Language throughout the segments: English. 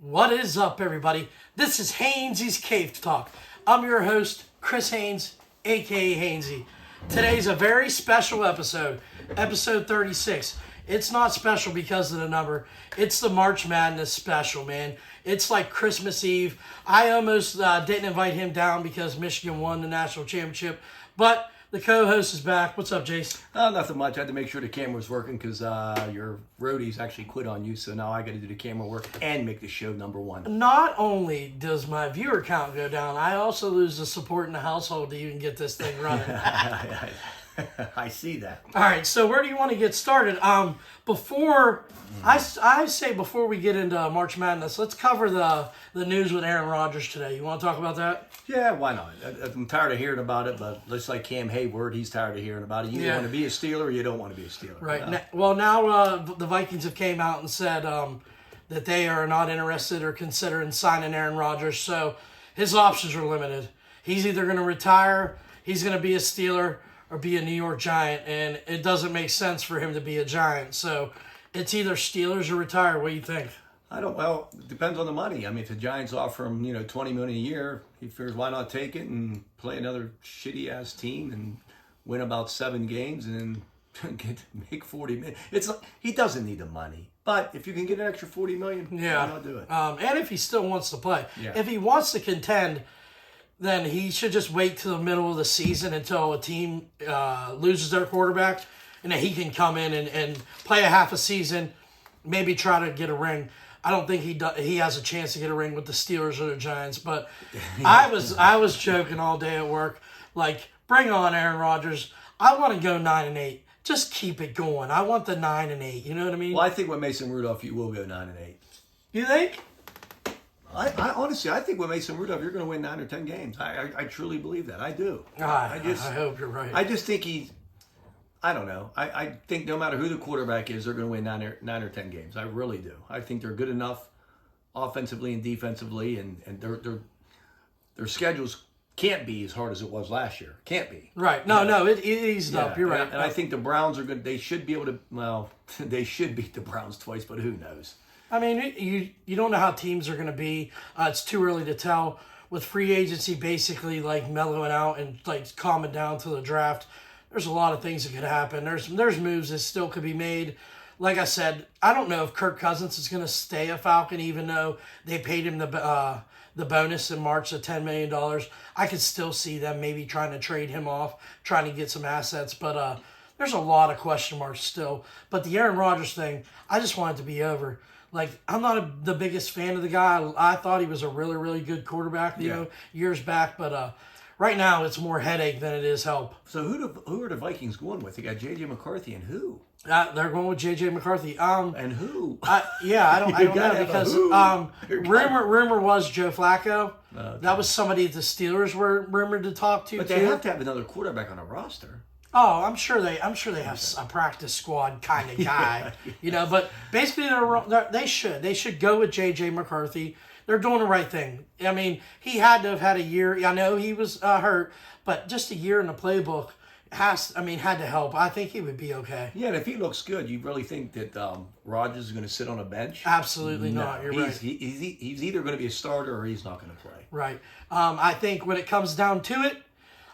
What is up, everybody? This is Hainsey's Cave Talk. I'm your host, Chris Haynes, aka Hainsey. Today's a very special episode, episode 36. It's not special because of the number. It's the March Madness special, man. It's like Christmas Eve. I almost didn't invite him down because Michigan won the national championship, but the co-host is back. What's up, Jace? Nothing much. I had to make sure the camera was working because your roadies actually quit on you. So now I got to do the camera work and make the show number one. Not only does my viewer count go down, I also lose the support in the household to even get this thing running. I see that. All right, so where do you want to get started? Before I say before we get into March Madness, let's cover the news with Aaron Rodgers today. You want to talk about that? Yeah, why not? I'm tired of hearing about it, but just like Cam Hayward, he's tired of hearing about it. You want to be a Steeler or you don't want to be a Steeler. Right. Now the Vikings have came out and said that they are not interested or considering signing Aaron Rodgers, so his options are limited. He's either going to retire, he's going to be a Steeler, or be a New York Giant, and it doesn't make sense for him to be a Giant. So it's either Steelers or retire. What do you think? Well, it depends on the money. I mean, if the Giants offer him, $20 million a year, he figures why not take it and play another shitty ass team and win about 7 games and then make $40 million. It's like, he doesn't need the money, but if you can get an extra $40 million, why not do it? And if he still wants to play, Yeah. if he wants to contend, then he should just wait till the middle of the season until a team loses their quarterback, and then he can come in and play a half a season, maybe try to get a ring. I don't think he has a chance to get a ring with the Steelers or the Giants, but I was joking all day at work, like, bring on Aaron Rodgers. I want to go 9-8. Just keep it going. I want the 9-8. You know what I mean? Well, I think with Mason Rudolph, you will go 9-8. You think? I honestly, I think with Mason Rudolph, you're going to win 9 or 10 games. I truly believe that. I do. I hope you're right. I just think I don't know. I think no matter who the quarterback is, they're going to win 9 or 10 games. I really do. I think they're good enough offensively and defensively, and their schedules can't be as hard as it was last year. Can't be. Right. No, it eased up. You're right. And I think the Browns are good. They should be able to, well, they should beat the Browns twice, but who knows? I mean, you don't know how teams are going to be. It's too early to tell. With free agency basically like mellowing out and like calming down to the draft, there's a lot of things that could happen. There's moves that still could be made. Like I said, I don't know if Kirk Cousins is going to stay a Falcon, even though they paid him the bonus in March of $10 million. I could still see them maybe trying to trade him off, trying to get some assets, but there's a lot of question marks still. But the Aaron Rodgers thing, I just want it to be over. Like, I'm not the biggest fan of the guy. I thought he was a really, really good quarterback, years back. But right now, it's more headache than it is help. So who are the Vikings going with? They got J.J. McCarthy and who? They're going with J.J. McCarthy. And who? I don't know because rumor was Joe Flacco. Okay. That was somebody the Steelers were rumored to talk to. But they have to have another quarterback on the roster. Oh, I'm sure they have a practice squad kind of guy, But basically, they should go with J.J. McCarthy. They're doing the right thing. I mean, he had to have had a year. I know he was hurt, but just a year in the playbook had to help. I think he would be okay. Yeah, and if he looks good, you really think that Rodgers is going to sit on a bench? Absolutely not. You're right. He's either going to be a starter or he's not going to play. Right. I think when it comes down to it,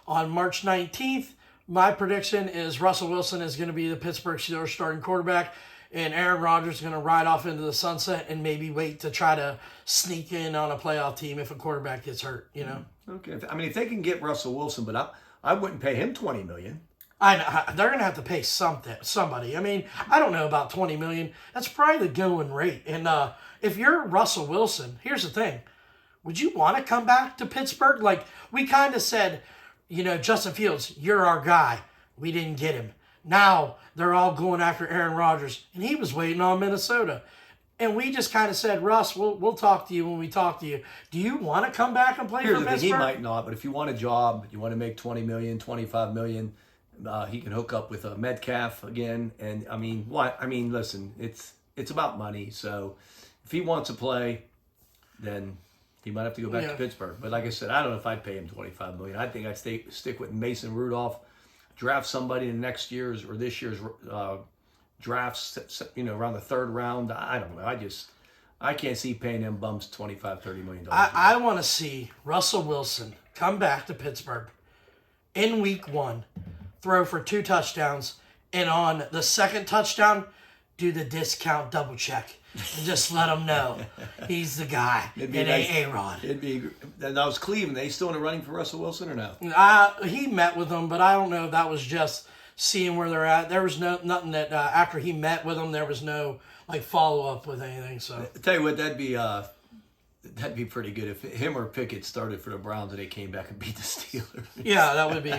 on March 19th. My prediction is Russell Wilson is going to be the Pittsburgh Steelers starting quarterback, and Aaron Rodgers is going to ride off into the sunset and maybe wait to try to sneak in on a playoff team if a quarterback gets hurt, Okay. I mean, if they can get Russell Wilson, but I wouldn't pay him $20 million. I know, they're going to have to pay somebody. I mean, I don't know about $20 million. That's probably the going rate. And if you're Russell Wilson, here's the thing. Would you want to come back to Pittsburgh? Like, we kind of said, Justin Fields, you're our guy. We didn't get him. Now they're all going after Aaron Rodgers, and he was waiting on Minnesota. And we just kind of said, Russ, we'll talk to you when we talk to you. Do you want to come back and play for Pittsburgh? He might not, but if you want a job, you want to make $20 million, $25 million, he can hook up with a Metcalf again. And I mean, what? I mean, listen, it's about money. So if he wants to play, then he might have to go back to Pittsburgh. But like I said, I don't know if I'd pay him $25 million. I think I'd stick with Mason Rudolph, draft somebody in next year's or this year's drafts, around the third round. I don't know. I can't see paying them bums $25-30 million. I want to see Russell Wilson come back to Pittsburgh in week 1, throw for 2 touchdowns, and on the second touchdown, do the discount double check and just let him know he's the guy. It ain't A-Rod. It'd be. And that was Cleveland. They still in the running for Russell Wilson or no? He met with them, but I don't know if that was just seeing where they're at. There was nothing that after he met with them, there was no like follow up with anything. So I tell you what, that'd be pretty good if him or Pickett started for the Browns and they came back and beat the Steelers. Yeah, that would be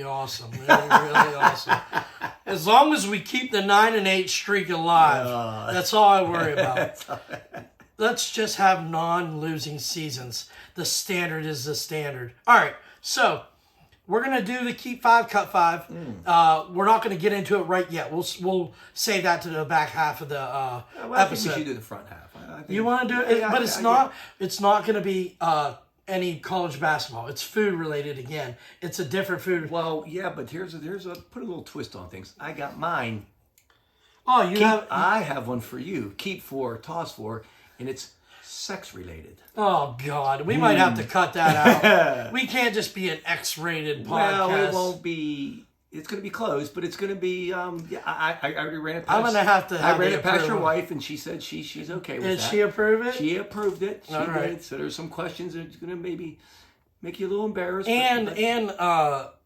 awesome. Really, really awesome. As long as we keep the 9-8 streak alive, that's all I worry about. Let's just have non-losing seasons. The standard is the standard. All right, so we're gonna do the keep 5, cut 5. We're not gonna get into it right yet. We'll save that to the back half of the I episode. think we should do the front half. You want to do it, but it's not going to be any college basketball. It's food related again. It's a different food. Well, yeah, but here's a put a little twist on things. I got mine. Oh, I have one for you. Keep 4, toss 4, and it's sex related. Oh God, we might have to cut that out. We can't just be an X-rated podcast. Well, it won't be. It's going to be close, but it's going to be. Yeah, I already ran it past. I'm going to have to. I ran it past your wife, and she said she's okay with that. Did she approve it? She approved it. She All did. right. So there's some questions that's going to maybe make you a little embarrassed. And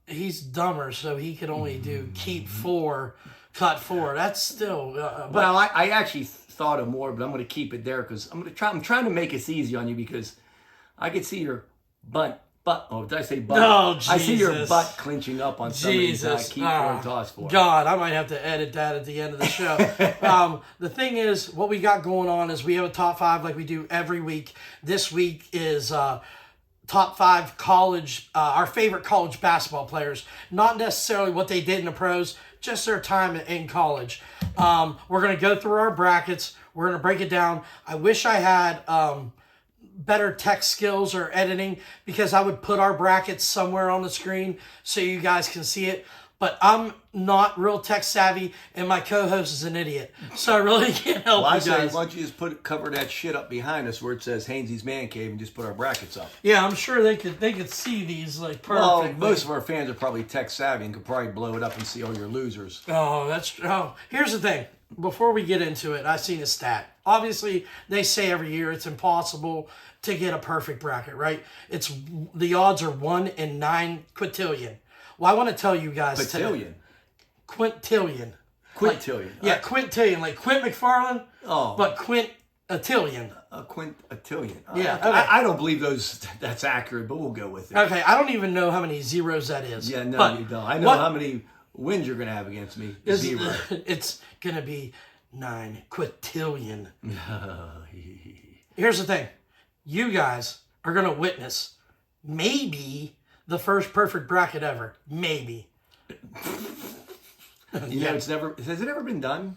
he's dumber, so he could only do keep 4, cut 4. That's still. Well, I actually thought of more, but I'm going to keep it there because I'm trying to make this easy on you because I could see your butt. Oh, did I say butt? Oh, Jesus. I see your butt clenching up on some of these keep 4 and toss 4. God, I might have to edit that at the end of the show. The thing is, what we got going on is we have a top 5 like we do every week. This week is top 5 college, our favorite college basketball players. Not necessarily what they did in the pros, just their time in college. We're going to go through our brackets. We're going to break it down. I wish I had better tech skills or editing because I would put our brackets somewhere on the screen so you guys can see it. But I'm not real tech savvy, and my co-host is an idiot, so I really can't help you guys. Why don't you just cover that shit up behind us where it says Hainsey's Man Cave and just put our brackets up? Yeah, I'm sure they could see these like perfect. Well, most of our fans are probably tech savvy and could probably blow it up and see all your losers. Here's the thing. Before we get into it, I seen a stat. Obviously, they say every year it's impossible to get a perfect bracket, right? The odds are 1 in 9 quintillion. Well, I want to tell you guys Quintillion. Quintillion. Quintillion. Yeah, quintillion, like Quint McFarlane. Oh. But quintillion. A quintillion. Yeah. Okay. I don't believe that's accurate, but we'll go with it. Okay, I don't even know how many zeros that is. Yeah, no, you don't. I know how many wins you're going to have against me. 0. It's going to be 9 quintillion. Here's the thing. You guys are going to witness maybe the first perfect bracket ever. Maybe. Has it ever been done?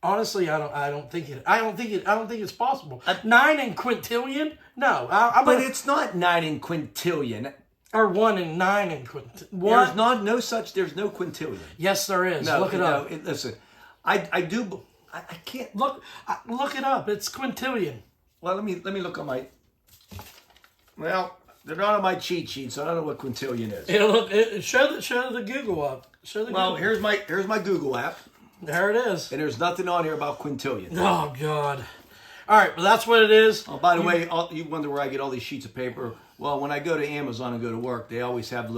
Honestly, I don't think it's possible. 9 in quintillion? No. But it's not 9 in quintillion. Or 1 in 9 in quintillion. There's no quintillion. Yes, there is. No, look it up. Listen, I can't look it up. It's quintillion. Well, let me look on my. Well, they're not on my cheat sheet, so I don't know what quintillion is. Show the Google up. Well, here's my Google app. There it is. And there's nothing on here about quintillion. Oh God. All right, well that's what it is. Oh, by the way, you wonder where I get all these sheets of paper. Well, when I go to Amazon and go to work, they always have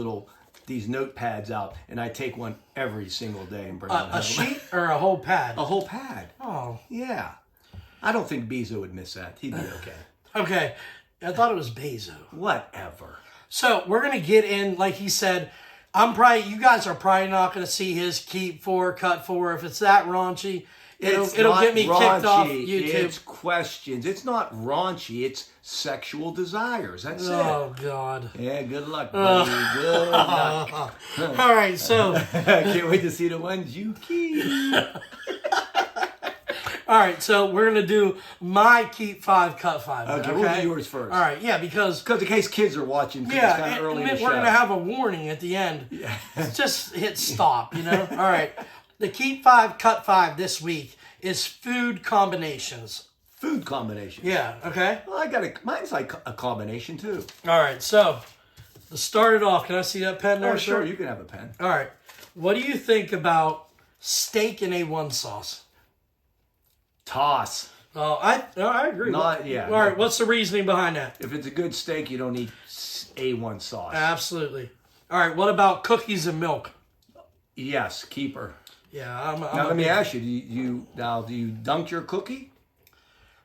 these notepads out, and I take one every single day and bring it home. A sheet or a whole pad? A whole pad. Oh. Yeah. I don't think Bezo would miss that. He'd be okay. Okay. I thought it was Bezo. Whatever. So we're gonna get in, like he said. You guys are probably not gonna see his keep 4, cut 4. If it's that raunchy, it'll get me kicked off YouTube. It's questions. It's not raunchy. It's sexual desires. That's it. Oh God. Yeah. Good luck, buddy. Good luck. All right. So I can't wait to see the ones you keep. All right, so we're going to do my keep 5, cut 5. Okay, we'll do yours first. All right, yeah, because in case kids are watching, it's kind of early in the show. We're going to have a warning at the end. Yeah. Just hit stop, All right, the keep 5, cut 5 this week is food combinations. Food combination. Yeah. Okay. Well, mine's like a combination too. All right. So to start it off, can I see that pen there, Oh, sure, sir? you can have a pen. All right. What do you think about steak in A1 sauce? Toss. Oh, I agree. Yeah. All right. What's the reasoning behind that? If it's a good steak, you don't need A1 sauce. Absolutely. All right. What about cookies and milk? Yes, keeper. Yeah. Now let me ask you: do you dunk your cookie?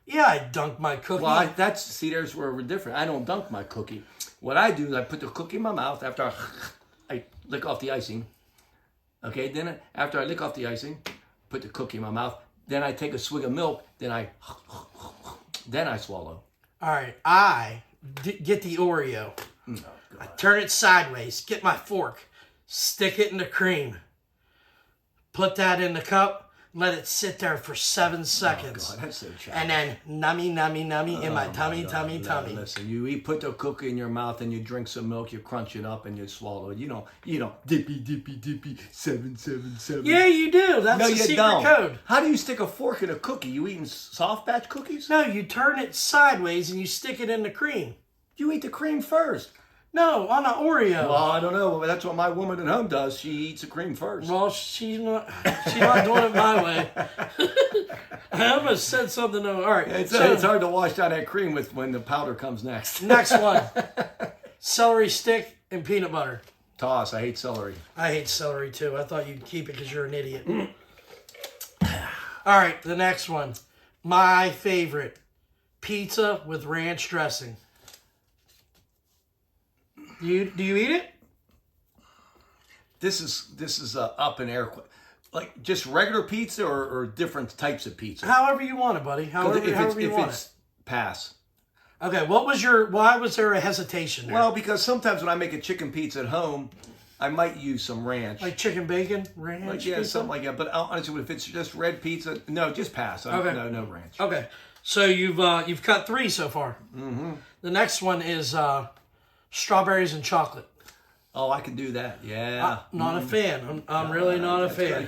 Yeah, I dunk my cookie. Well, there's where we're different. I don't dunk my cookie. What I do is I put the cookie in my mouth after I lick off the icing. Okay, then after I lick off the icing, put the cookie in my mouth. Then I take a swig of milk. Then I swallow. All right. I get the Oreo. I turn it sideways. Get my fork. Stick it in the cream. Put that in the cup. Let it sit there for 7 seconds. God, that's so childish. And then nummy in my tummy. Listen, you put the cookie in your mouth and you drink some milk, you crunch it up and you swallow it. You don't dippy 777. Yeah, you do. That's No, the you secret don't. code. How do you stick a fork in a cookie? You eating soft batch cookies? No, you turn it sideways and you stick it in the cream. You eat the cream first. No, on an Oreo. Well, I don't know. That's what my woman at home does. She eats the cream first. Well, she's not doing it my way. I almost said something. All right. It's so hard to wash down that cream when the powder comes next. next one. Celery stick and peanut butter. Toss. I hate celery. I hate celery too. I thought you'd keep it because you're an idiot. All right, the next one. My favorite. Pizza with ranch dressing. Do you eat it? This is up in air. Like just regular pizza or different types of pizza? However you want it, buddy. However you want it. Pass. Okay, why was there a hesitation there? Well, because sometimes when I make a chicken pizza at home, I might use some ranch. Like chicken bacon, ranch pizza? Something like that. But honestly, if it's just red pizza, no, just pass. Okay. No ranch. Okay, so you've cut 3 so far. Mm-hmm. The next one is strawberries and chocolate. Oh, I can do that. Yeah. Not a fan. I'm really not a fan.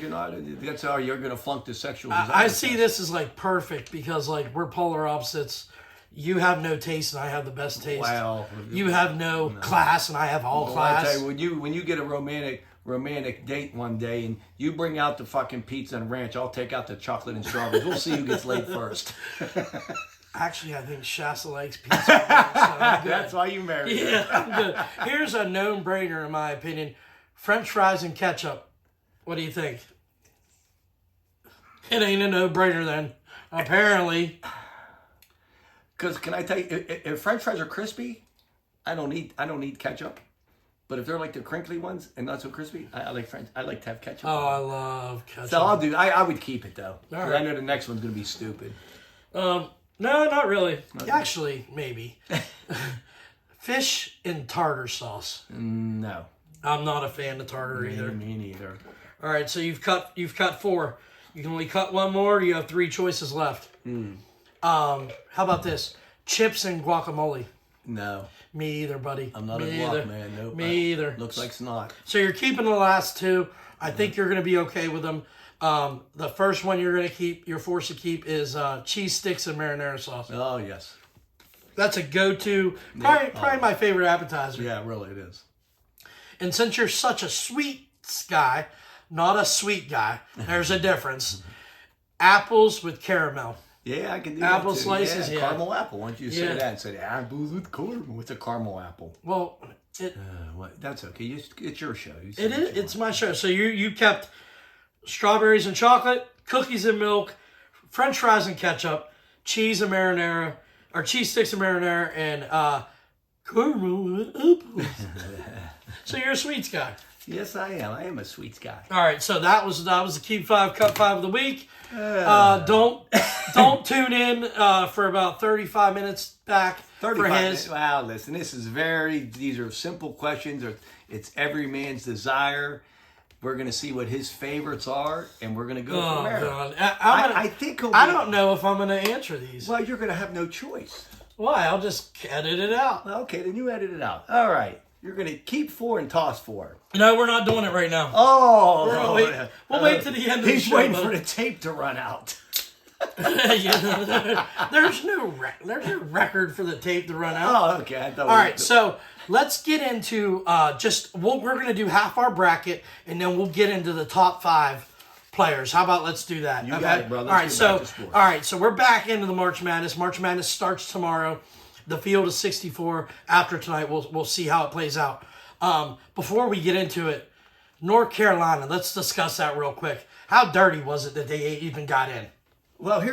That's how you're going to flunk the sexual desire. I see this as like perfect because like we're polar opposites. You have no taste and I have the best taste. Wow. You have no class and I have all class. I tell you, when you get a romantic date one day and you bring out the fucking pizza and ranch, I'll take out the chocolate and strawberries. We'll see who gets laid first. Actually, I think Shasta likes pizza. So I'm good. That's why you married her. Yeah, I'm good. Here's a no-brainer in my opinion. French fries and ketchup. What do you think? It ain't a no-brainer then. Apparently. Because can I tell you, if French fries are crispy, I don't need ketchup. But if they're like the crinkly ones and not so crispy, I like French. I like to have ketchup. Oh, I love ketchup. So I'll do. I would keep it though. All 'Cause right. I know the next one's gonna be stupid. No, not really. Okay. Actually, maybe. Fish in tartar sauce. No. I'm not a fan of tartar either. Me neither. All right, so you've cut 4. You can only cut one more. You have 3 choices left. How about this? Chips and guacamole. No. Me either, buddy. I'm not Me a either. guac man. Nope. Me either. Looks like snot. So you're keeping the last 2. I think you're going to be okay with them. The first one you're forced to keep is cheese sticks and marinara sauce. Oh yes. That's a go-to, probably my favorite appetizer. Yeah, really it is. And since you're such a sweet guy, not a sweet guy, there's a difference. Apples with caramel. Yeah, I can do Apple that too. slices, yeah. Caramel apple. Why don't you say Yeah. that and say apples with caramel? What's a caramel apple? Well, What? That's okay. It's your show. You say it what is. you It's my show. So you kept strawberries and chocolate, cookies and milk, French fries and ketchup, cheese and marinara, or cheese sticks and marinara, and caramel with apples. So you're a sweets guy. want. Yes, I am. I am a sweets guy. All right, so that was the Keep 5 Cut 5 of the week. Don't tune in for about 35 minutes back 35 for his. minutes. Wow, listen, these are simple questions. It's every man's desire. We're going to see what his favorites are, and we're going to go from there. God. I think he'll I don't know if I'm going to answer these. Well, you're going to have no choice. Why? I'll just edit it out. Okay, then you edit it out. All right. You're going to keep 4 and toss 4. No, we're not doing it right now. Oh. We'll wait till the end of the He's show. waiting buddy. for the tape to run out. There's no record for the tape to run out. Oh, okay. I thought All right, so let's get into we're going to do half our bracket, and then we'll get into the top 5 players. How about let's do that? You got it, bro. Let's All right, get so back to sports. all right, so we're back into the March Madness. March Madness starts tomorrow. The field is 64. After tonight, we'll see how it plays out. Before we get into it, North Carolina. Let's discuss that real quick. How dirty was it that they even got in? Well,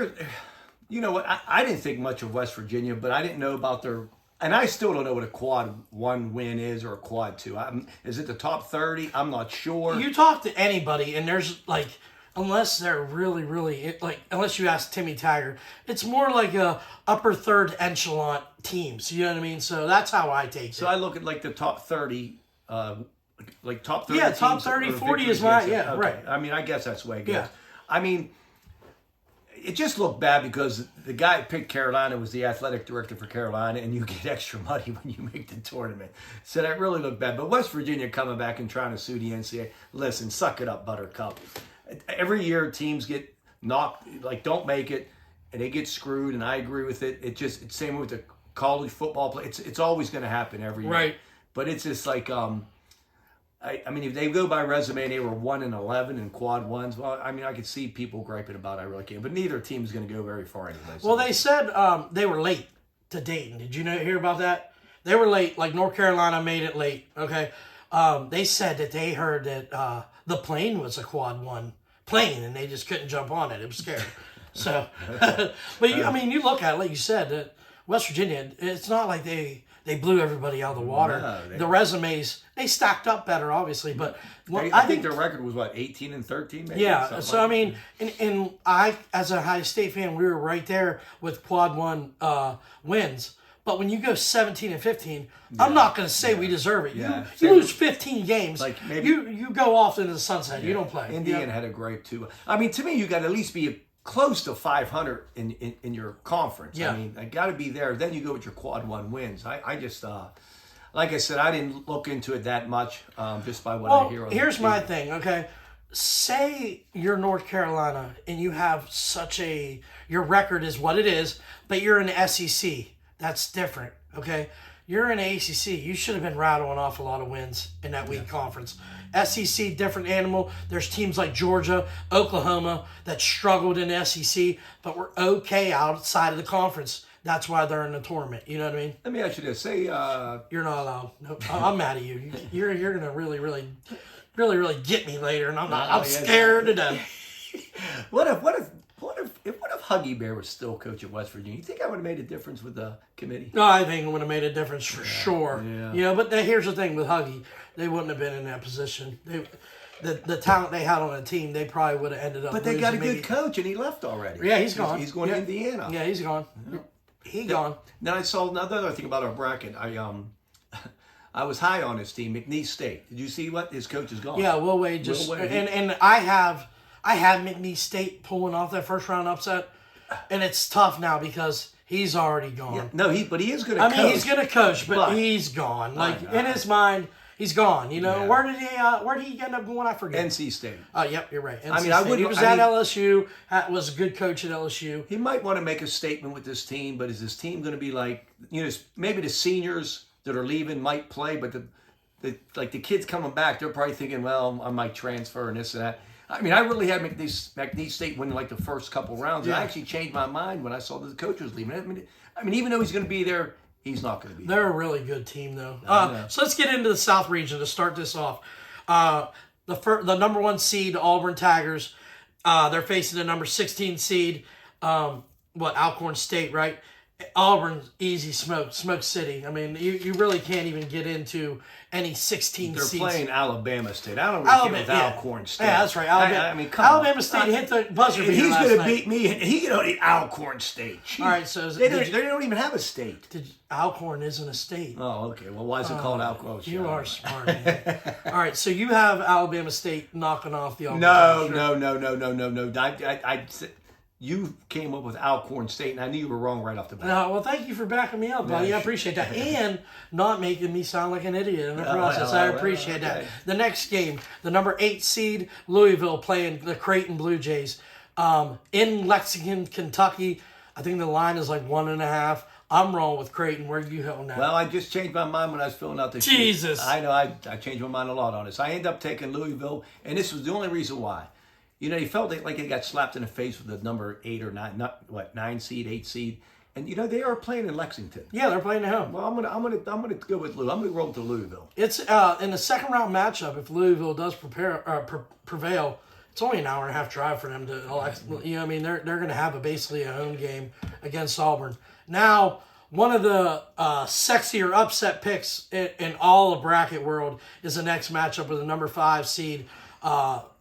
you know what? I didn't think much of West Virginia, but I didn't know about their. And I still don't know what a quad 1 win is or a quad 2. Is it the top 30? I'm not sure. You talk to anybody, and there's like, unless they're really like, unless you ask Timmy Tiger, it's more like a upper third echelon teams. You know what I mean? So that's how I take it. So I look at like the top 30, like top 30. Yeah, top teams 30, or 40 victories is my- against it. yeah, Okay. right. I mean, I guess that's the way it goes. Yeah. I mean, it just looked bad because the guy that picked Carolina was the athletic director for Carolina, and you get extra money when you make the tournament. So that really looked bad. But West Virginia coming back and trying to sue the NCAA. Listen, suck it up, Buttercup. Every year teams get knocked, like don't make it, and they get screwed, and I agree with it. It's same with the college football play. It's always going to happen every year. Right. But it's just like I mean, if they go by resume and they were 1-11 in quad 1s, well, I mean, I could see people griping about it. I really can't. But neither team is going to go very far anyway. So. Well, they said they were late to Dayton. Did you hear about that? They were late. Like North Carolina made it late. Okay. They said that they heard that the plane was a quad 1 plane, and they just couldn't jump on it. It was scary. So, but I mean, you look at it, like you said, that West Virginia. It's not like they blew everybody out of the water. No, the resumes, they stacked up better, obviously, but I think their record was, 18-13 maybe? yeah. Something So, like I mean, and I, as a Ohio State fan, we were right there with quad 1 wins. But when you go 17-15, I'm not going to say we deserve it. Yeah. You lose 15 games. Like maybe- you go off into the sunset. You don't play. Indiana had a great too. I mean, to me, you got to at least be close to 500 in your conference. Yeah. I mean, I got to be there. Then you go with your quad 1 wins. I just, like I said, I didn't look into it that much just by what I hear. Well, here's my thing, okay? Say you're North Carolina and you have your record is what it is, but you're in the SEC. That's different, okay? You're in ACC. You should have been rattling off a lot of wins in that weak conference. SEC, different animal. There's teams like Georgia, Oklahoma that struggled in the SEC, but were okay outside of the conference. That's why they're in the tournament. You know what I mean? Let me ask you this: say, You're not allowed. No, I'm mad at you. You're gonna really get me later, and I'm not. I'm scared to death. what if Huggy Bear was still coach at West Virginia? You think I would have made a difference with the committee? No, I think it would have made a difference for sure. Yeah. You know, but here's the thing with Huggy, they wouldn't have been in that position. The talent they had on the team, they probably would have ended up. But they got a losing good coach, and he left already. Yeah, he's gone. He's going to Indiana. Yeah, he's gone. He gone. Then I saw another thing about our bracket. I was high on his team, McNeese State. Did you see what his coach is gone? Yeah, Will Wade just Will Wade, and I have McNeese State pulling off that first round upset, and it's tough now because he's already gone. Yeah, no, but he is going to. I mean, he's going to coach, but he's gone. Like in his mind, he's gone. You know, Yeah. where did he end up going? I forget. NC State. Oh, yep, you're right. I mean, NC State. He was at LSU. Was a good coach at LSU. He might want to make a statement with this team, but is this team going to be like, maybe the seniors that are leaving might play, but the kids coming back, they're probably thinking, well, I might transfer and this and that. I mean, I really had McNeese State win like the first couple rounds. And I actually changed my mind when I saw that the coach was leaving. I mean, even though he's going to be there, he's not going to be there. They're a really good team, though. So let's get into the South region to start this off. The number 1 seed, Auburn Tigers, they're facing the number 16 seed, Alcorn State, right? Auburn, easy Smoke City. I mean, you really can't even get into any 16 They're seeds. playing Alabama State. I don't really care with Alcorn State. Yeah, that's right. Alabama State hit the buzzer beater He's last going to night. beat me, and he don't eat Alcorn State. Jeez. All right, so they don't even have a state. Alcorn isn't a state. Oh, okay. Well, why is it called Alcorn? You are smart, man. All right, so you have Alabama State knocking off the Auburn. No. You came up with Alcorn State, and I knew you were wrong right off the bat. Well, thank you for backing me up, buddy. I appreciate that. And not making me sound like an idiot in the process. I appreciate that. The next game, the number 8 seed, Louisville playing the Creighton Blue Jays. In Lexington, Kentucky, I think the line is like 1.5. I'm rolling with Creighton. Where are you going now? Well, I just changed my mind when I was filling out the Jesus. sheet. I know, I changed my mind a lot on this. I ended up taking Louisville, and this was the only reason why. You know, he felt like he got slapped in the face with the number 8 or 9, 9 seed, 8 seed. And you know, they are playing in Lexington. Yeah, they're playing at home. Well, I'm gonna go with Lou. I'm gonna roll to Louisville. It's in the second round matchup. If Louisville does prevail, it's only an hour and a half drive for them to. You know, I mean, they're going to have basically a home game against Auburn. Now, one of the sexier upset picks in all of bracket world is the next matchup with the number 5 seed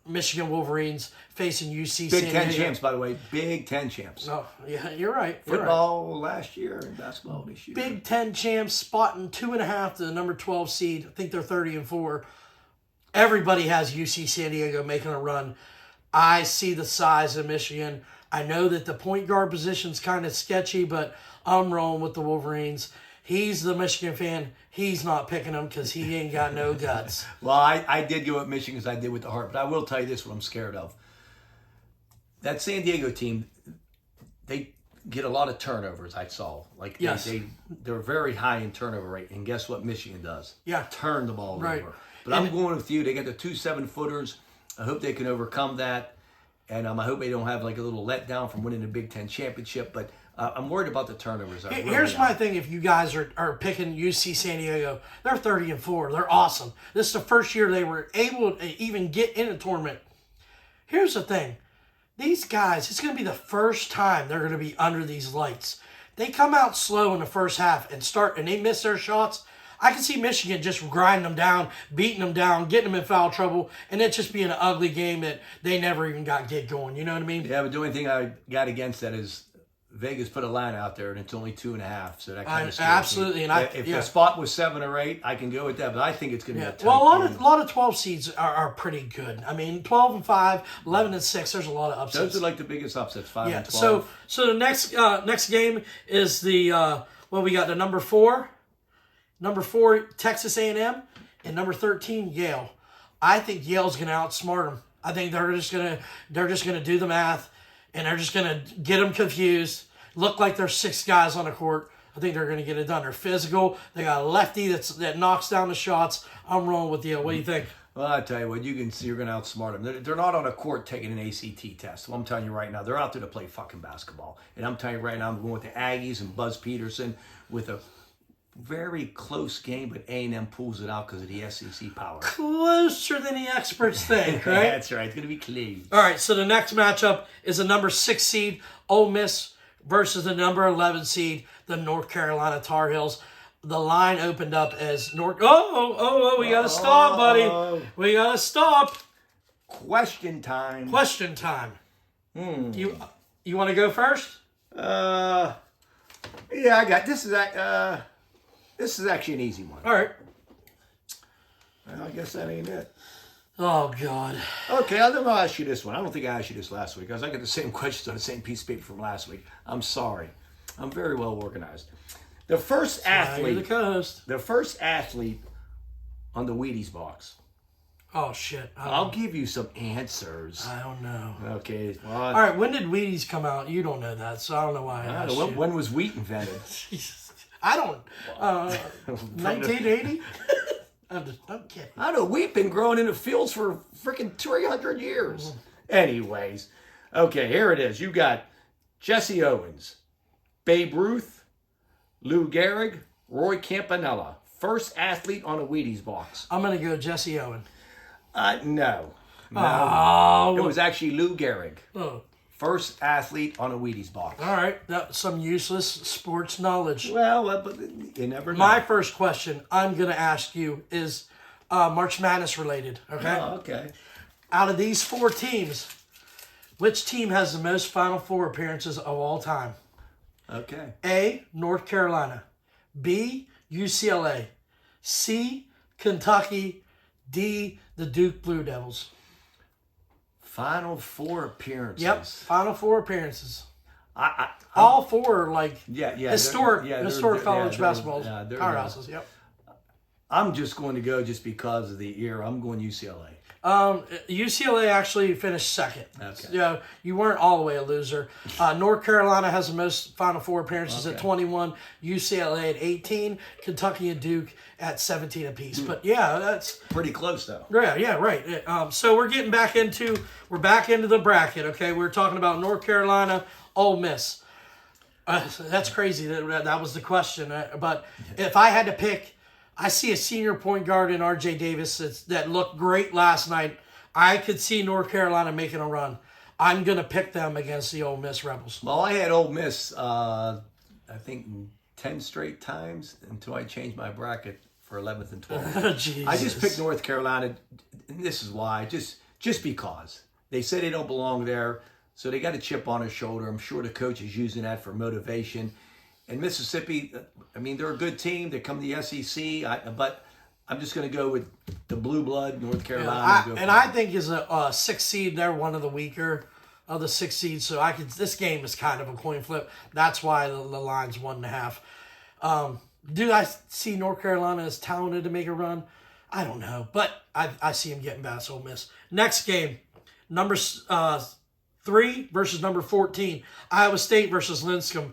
Michigan Wolverines facing UC Big San Ten Diego. champs, by the way. Big Ten champs. Oh, yeah, you're right. You're right. Football last year and basketball this year. Big Ten champs, spotting 2.5 to the number 12 seed. I think they're 30-4. Everybody has UC San Diego making a run. I see the size of Michigan. I know that the point guard position's kind of sketchy, but I'm rolling with the Wolverines. He's the Michigan fan. He's not picking them because he ain't got no guts. Well, I did go with Michigan as I did with the heart, but I will tell you this: what I'm scared of. That San Diego team, they get a lot of turnovers. I saw, like Yes. they're very high in turnover rate, and guess what Michigan does? Yeah. Turn the ball Right. over. But I'm going with you. They got the 2 7-footers. I hope they can overcome that, and I hope they don't have like a little letdown from winning the Big Ten championship. But I'm worried about the turnovers. I really Here's am. my thing: if you guys are picking UC San Diego, they're 30-4. They're awesome. This is the first year they were able to even get in a tournament. Here's the thing: these guys, it's going to be the first time they're going to be under these lights. They come out slow in the first half and they miss their shots. I can see Michigan just grinding them down, beating them down, getting them in foul trouble, and it just being an ugly game that they never even got get going. You know what I mean? Yeah, but the only thing I got against that is Vegas put a line out there, and it's only 2.5. So that kind of absolutely. Me. And If the spot was 7 or 8, I can go with that. But I think it's going to be a tight Well, a game. lot of 12 seeds are pretty good. I mean, 12-5, 11-6. There's a lot of upsets. Those are like the biggest upsets, 5 Yeah. and 12. So the next game is the we got the number 4 Texas A&M, and number 13 Yale. I think Yale's going to outsmart them. I think they're just gonna do the math, and they're just gonna get them confused. Look like there's 6 guys on the court. I think they're going to get it done. They're physical. They got a lefty that knocks down the shots. I'm rolling with Yale. What do you think? Well, I tell you what, you can see you're going to outsmart them. They're not on a court taking an ACT test. Well, I'm telling you right now, they're out there to play fucking basketball. And I'm telling you right now, I'm going with the Aggies and Buzz Peterson with a very close game, but A&M pulls it out because of the SEC power. Closer than the experts think, right? That's right. It's going to be close. All right, so the next matchup is the number 6 seed, Ole Miss, versus the number 11 seed, the North Carolina Tar Heels. The line opened up as North. We got to stop, buddy. We got to stop. Question time. Question time. You want to go first? Yeah, I got this. This is actually an easy one. All right. Well, I guess that ain't it. Oh, God. Okay, I'll ask you this one. I don't think I asked you this last week because I got the same questions on the same piece of paper from last week. I'm sorry. I'm very well organized. The first You're athlete. the co-host. The first athlete on the Wheaties box. Oh, shit. I'll give you some answers. I don't know. Okay. Well, All right, when did Wheaties come out? You don't know that, so I don't know why I asked you. when was wheat invented? Jesus. I don't. 1980? I'm kidding. I know wheat been growing in the fields for freaking 300 years. Anyways, okay, here it is. You got Jesse Owens, Babe Ruth, Lou Gehrig, Roy Campanella. First athlete on a Wheaties box. I'm going to go Jesse Owen. No. Oh. It was actually Lou Gehrig. Oh. First athlete on a Wheaties box. All right, that's some useless sports knowledge. Well, but you never know. My first question I'm going to ask you is March Madness related, okay? Oh, okay. Out of these 4 teams, which team has the most Final Four appearances of all time? Okay. A, North Carolina. B, UCLA. C, Kentucky. D, the Duke Blue Devils. Final 4 appearances. Yep, Final Four appearances. I'm- All 4 are like yeah, historic they're- college yeah, basketball they're- powerhouses. Yep. I'm just going to go just because of the era. I'm going UCLA. UCLA actually finished second. Okay. Yeah, you weren't all the way a loser. North Carolina has the most Final Four appearances at 21. UCLA at 18. Kentucky and Duke at 17 apiece. But yeah, that's Pretty close though. yeah, right. So we're back into the bracket. Okay, we're talking about North Carolina, Ole Miss. That's crazy. That was the question. But if I had to pick, I see a senior point guard in R.J. Davis that looked great last night. I could see North Carolina making a run. I'm going to pick them against the Ole Miss Rebels. Well, I had Ole Miss, I think 10 straight times until I changed my bracket for 11th and 12th. I just picked North Carolina, and this is why, just because. They say they don't belong there, so they got a chip on their shoulder. I'm sure the coach is using that for motivation. And Mississippi, I mean, they're a good team. They come to the SEC, but I'm just going to go with the blue blood, North Carolina. I think as a 6 seed, they're one of the weaker of the 6 seeds. So this game is kind of a coin flip. That's why the line's 1.5. Do I see North Carolina as talented to make a run? I don't know, but I see them getting past Ole Miss. Next game, number 3 versus number 14, Iowa State versus Lipscomb.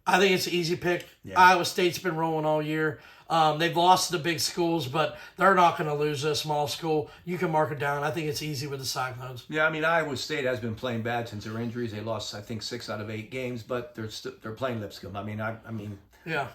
I think it's an easy pick. Yeah. Iowa State's been rolling all year. They've lost to the big schools, but they're not going to lose to a small school. You can mark it down. I think it's easy with the Cyclones. Yeah, I mean, Iowa State has been playing bad since their injuries. They lost, I think, 6 out of 8 games, but they're playing Lipscomb. I mean, yeah.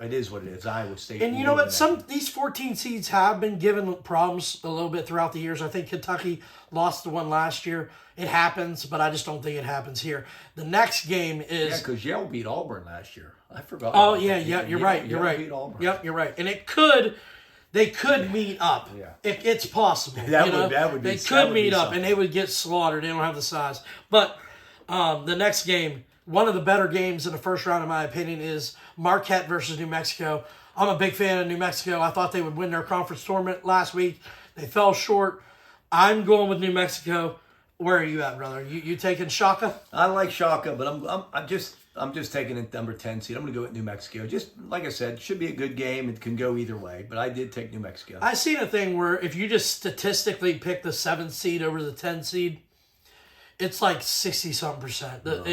It is what it is. Iowa State. And you know what? These 14 seeds have been given problems a little bit throughout the years. I think Kentucky lost the one last year. It happens, but I just don't think it happens here. The next game is... Yeah, because Yale beat Auburn last year. I forgot. Oh, yeah, you're right. You're right. Beat Auburn. Yep, you're right. And they could meet up. Yeah. It's possible. That would be. They could meet up, and they would get slaughtered. They don't have the size. But the next game, one of the better games in the first round, in my opinion, is Marquette versus New Mexico. I'm a big fan of New Mexico. I thought they would win their conference tournament last week. They fell short. I'm going with New Mexico. Where are you at, brother? You taking Shaka? I like Shaka, but I'm just taking it number 10 seed. I'm going to go with New Mexico. Just like I said, it should be a good game. It can go either way, but I did take New Mexico. I seen a thing where if you just statistically pick the 7th seed over the 10 seed, it's like 60-something%. No.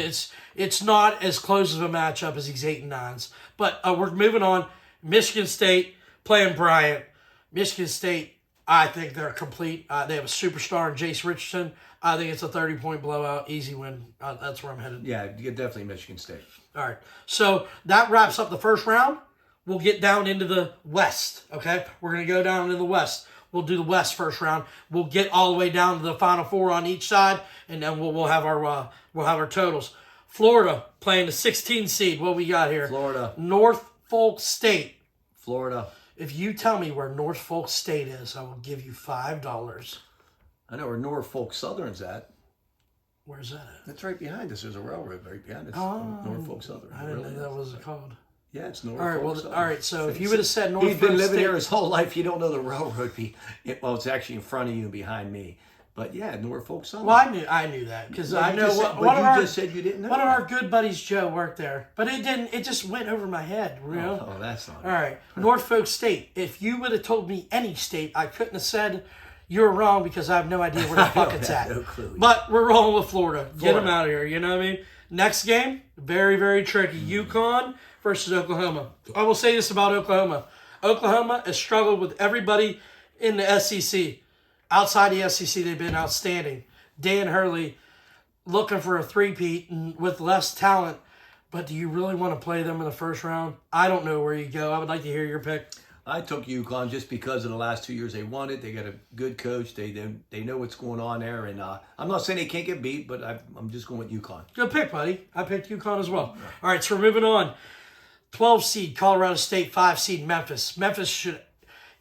It's not as close of a matchup as these 8 and 9s. But we're moving on. Michigan State playing Bryant. Michigan State, I think they're complete. They have a superstar in Jace Richardson. I think it's a 30-point blowout, easy win. That's where I'm headed. Yeah, definitely Michigan State. All right. So that wraps up the first round. We'll get down into the West, okay? We're going to go down into the West. We'll do the West first round. We'll get all the way down to the Final Four on each side, and then we'll have our totals. Florida playing the 16 seed. What we got here? Florida. Norfolk State. Florida. If you tell me where Norfolk State is, I will give you $5. I know where Norfolk Southern's at. Where's that at? It's right behind us. There's a railroad right behind us. Norfolk Southern. I didn't know that was called. Yeah, it's Norfolk Southern. All right. So if you would have said Norfolk State, he's been living here his whole life. You don't know the railroad. It's actually in front of you and behind me. But yeah, Norfolk Southern. Well, I knew that because I know just said you didn't know. One of our good buddies, Joe, worked there, but it didn't. It just went over my head. You know? Oh, that's not. All right, Norfolk State. If you would have told me any state, I couldn't have said you were wrong because I have no idea where the fuck it's at. No clue. But we're rolling with Florida. Get them out of here. You know what I mean? Next game, very, very tricky. UConn versus Oklahoma. I will say this about Oklahoma. Oklahoma has struggled with everybody in the SEC. Outside the SEC, they've been outstanding. Dan Hurley looking for a three-peat and with less talent. But do you really want to play them in the first round? I don't know where you go. I would like to hear your pick. I took UConn just because in the last 2 years they won it. They got a good coach. They know what's going on there. And I'm not saying they can't get beat, but I'm just going with UConn. Good pick, buddy. I picked UConn as well. All right, so we're moving on. 12 seed Colorado State, 5 seed Memphis. Memphis should,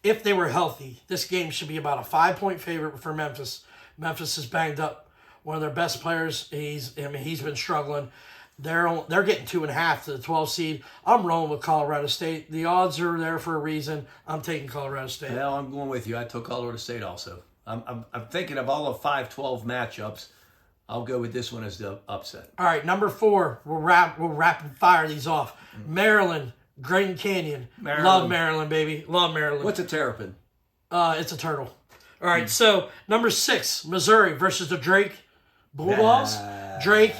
if they were healthy, this game should be about a 5-point favorite for Memphis. Memphis is banged up. One of their best players, he's been struggling. They're getting 2.5 to the 12 seed. I'm rolling with Colorado State. The odds are there for a reason. I'm taking Colorado State. Yeah, I'm going with you. I took Colorado State also. I'm thinking of all the 5-12 matchups. I'll go with this one as the upset. All right, number 4. We'll rapid fire these off. Maryland, Grand Canyon. Maryland. Love Maryland, baby. Love Maryland. What's a terrapin? It's a turtle. All right, so number 6, Missouri versus the Drake Bulldogs. Drake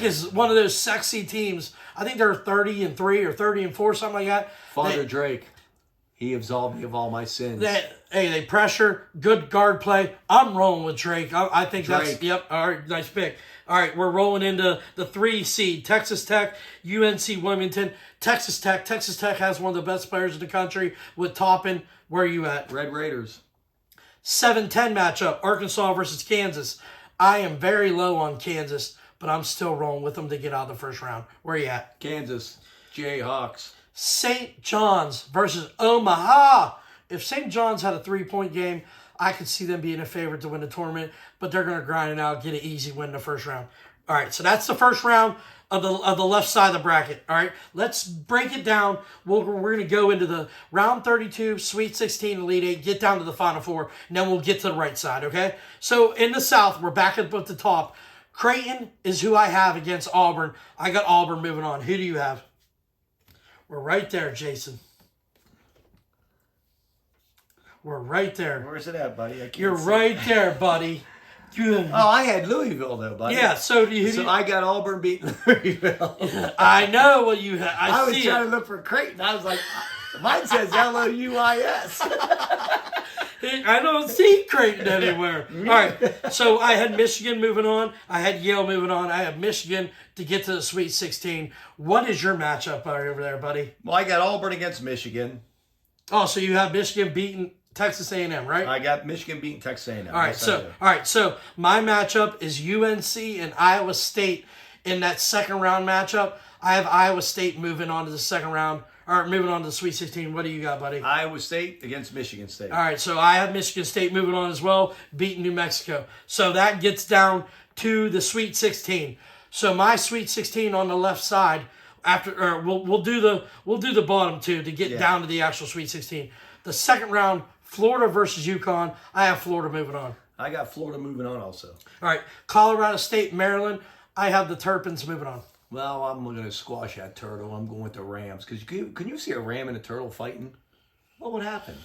is one of those sexy teams. I think they're 30-3 or 30-4, something like that. Father Drake, he absolved me of all my sins. They pressure, good guard play. I'm rolling with Drake. I think Drake. Yep. All right, nice pick. All right, we're rolling into the 3 seed, Texas Tech, UNC Wilmington. Texas Tech has one of the best players in the country with Toppin. Where are you at? Red Raiders. 7-10 matchup, Arkansas versus Kansas. I am very low on Kansas, but I'm still rolling with them to get out of the first round. Where are you at? Kansas. Jayhawks. St. John's versus Omaha. If St. John's had a 3-point game, I could see them being a favorite to win the tournament, but they're going to grind it out, get an easy win in the first round. All right, so that's the first round of the left side of the bracket. All right, let's break it down. We're going to go into the round 32, Sweet 16, Elite 8, get down to the Final Four, and then we'll get to the right side, okay? So in the South, we're back up at the top. Creighton is who I have against Auburn. I got Auburn moving on. Who do you have? We're right there, Jason. We're right there. Where's it at, buddy? I can't You're see. right there, buddy. Good. Oh, I had Louisville, though, buddy. Yeah, so do you. So I got Auburn beating Louisville. I know what you have. I was see trying it. to look for Creighton. I was like, mine says Louis. I don't see Creighton anywhere. All right, so I had Michigan moving on. I had Yale moving on. I have Michigan to get to the Sweet 16. What is your matchup over there, buddy? Well, I got Auburn against Michigan. Oh, so you have Michigan beating Texas A&M, right? I got Michigan beating Texas A&M. All right, so my matchup is UNC and Iowa State in that second round matchup. I have Iowa State moving on to the second round, or moving on to the Sweet 16. What do you got, buddy? Iowa State against Michigan State. All right, so I have Michigan State moving on as well, beating New Mexico. So that gets down to the Sweet 16. So my Sweet 16 on the left side, we'll do the bottom two to get down to the actual Sweet 16. The second round, Florida versus UConn. I have Florida moving on. I got Florida moving on also. All right, Colorado State, Maryland. I have the Terrapins moving on. Well, I'm going to squash that turtle. I'm going with the Rams. Because can you see a ram and a turtle fighting? What would happen?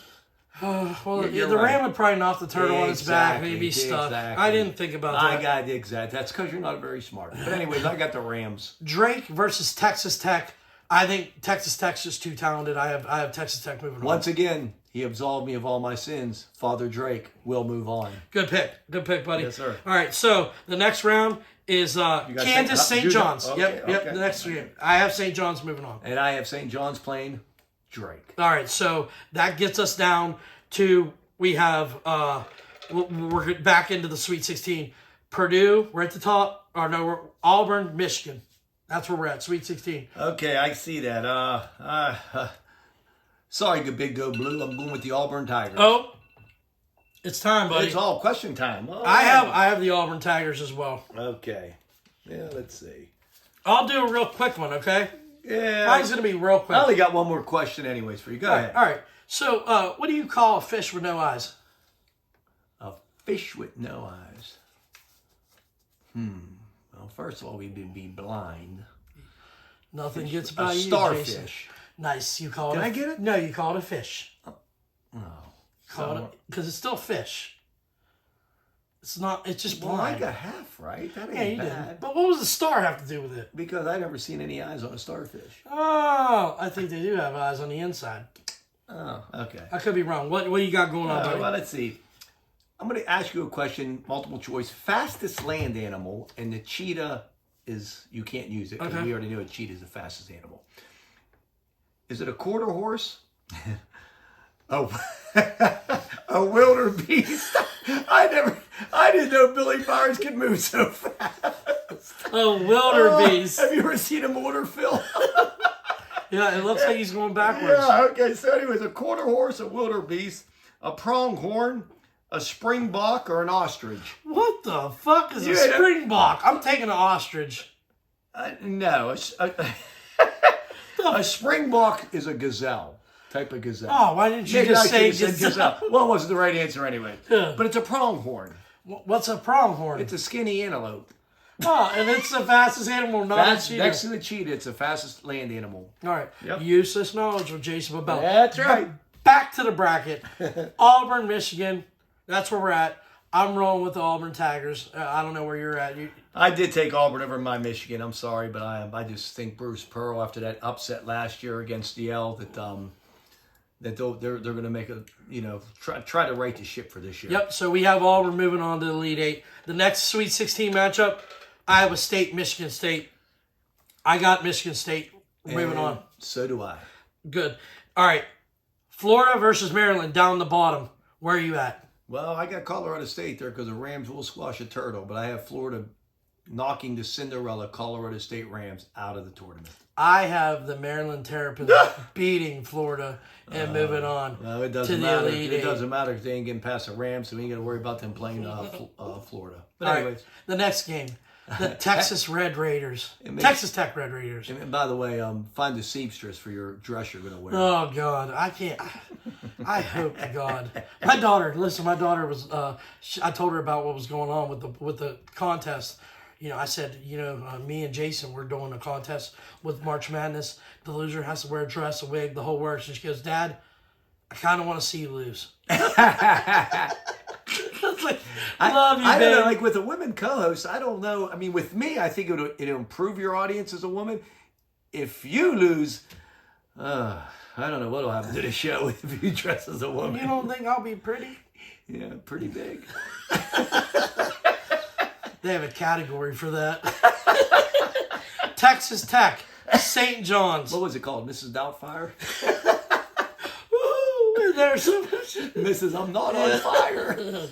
Well, You're the right. ram would probably knock the turtle on its back and he'd be Exactly, stuck. exactly. I didn't think about that. I got exactly. That's because you're not very smart. But anyways, I got the Rams. Drake versus Texas Tech. I think Texas Tech's just too talented. I have Texas Tech moving on. Once again, he absolved me of all my sins. Father Drake will move on. Good pick, buddy. Yes, sir. All right, so the next round is Kansas St. John's. Okay, Yep. okay. The next round, I have St. John's moving on. And I have St. John's playing Drake. All right, so that gets us down to we have we're back into the Sweet 16. Purdue, we're at the top. Or no, we're Auburn, Michigan. That's where we're at, Sweet 16. Okay, I see that. Sorry, good big go blue. I'm going with the Auburn Tigers. Oh, it's time, buddy. It's all question time. Oh. I have the Auburn Tigers as well. Okay. Yeah, let's see. I'll do a real quick one, okay? Yeah. Mine's going to be real quick. I only got one more question anyways for you. Go ahead. All right. So, what do you call a fish with no eyes? A fish with no eyes. Well, first of all, we'd be blind. Nothing gets by A you, starfish. Jason. Nice. You call it. Did I get it? No, you called it a fish. Oh. Because it's still fish. It's not. It's just Well, blind. I got half right. That yeah, ain't you bad. did. But what does the star have to do with it? Because I've never seen any eyes on a starfish. Oh, I think they do have eyes on the inside. Oh, okay. I could be wrong. What you got going on, buddy? Well, let's see. I'm going to ask you a question, multiple choice. Fastest land animal, and the cheetah is, you can't use it because Okay. we already know a cheetah is the fastest animal. Is it a quarter horse? Oh, a wildebeest. I didn't know Billy Byers could move so fast. Oh, wildebeest. Have you ever seen him order, Phil? Yeah, it looks like he's going backwards. Yeah, okay. So anyways, a quarter horse, a wildebeest, a pronghorn, a springbok, or an ostrich. What the fuck is a Yeah. springbok? I'm taking an ostrich. No, a springbok is a gazelle, type of gazelle. Oh, why didn't you Maybe just I say should've said gazelle? Well, it wasn't the right answer anyway. Yeah. But it's a pronghorn. What's a pronghorn? It's a skinny antelope. Oh, and it's the fastest animal, not a That's cheetah. next to the cheetah. It's the fastest land animal. All right. Yep. Useless knowledge with Jason Babel. That's right. Back to the bracket. Auburn, Michigan. That's where we're at. I'm rolling with the Auburn Tigers. I don't know where you're at. I did take Auburn over my Michigan. I'm sorry, but I just think Bruce Pearl, after that upset last year against Yale, that they're going to make a try to right the ship for this year. Yep. So we have Auburn moving on to the Elite Eight. The next Sweet 16 matchup: Iowa State, Michigan State. I got Michigan State moving on. So do I. Good. All right. Florida versus Maryland down the bottom. Where are you at? Well, I got Colorado State there because the Rams will squash a turtle, but I have Florida knocking the Cinderella Colorado State Rams out of the tournament. I have the Maryland Terrapins beating Florida and moving on No, it to doesn't the matter. Elite It Eight. doesn't matter if they ain't getting past the Rams, so we ain't got to worry about them playing Florida. But All anyways, right. The next game, the Texas Red Raiders. Texas Tech Red Raiders. and by the way, find the seamstress for your dress you're going to wear. Oh, God. I can't. I hope to God. My daughter was, I told her about what was going on with the contest. I said, me and Jason, we're doing a contest with March Madness. The loser has to wear a dress, a wig, the whole works. And she goes, Dad, I kind of want to see you lose. I love you, I babe. don't know, like with a women co-host, I don't know. I mean, with me, I think it'll improve your audience as a woman. If you lose, I don't know what'll happen to the show if you dress as a woman. You don't think I'll be pretty? Yeah, pretty big. They have a category for that. Texas Tech, St. John's. What was it called? Mrs. Doubtfire? Ooh, there's some... Mrs. I'm not on fire.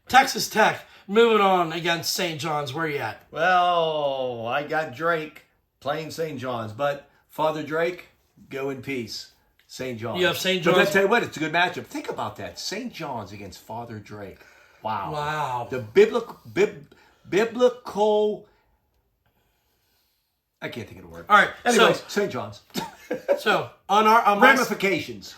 Texas Tech moving on against St. John's. Where you at? Well, I got Drake playing St. John's, but Father Drake, go in peace. St. John's. You have St. But John's. I tell you what, it's a good matchup. Think about that. St. John's against Father Drake. Wow. Wow. The biblical. I can't think of the word. All right. Anyways, St. John's. So on my Ramifications.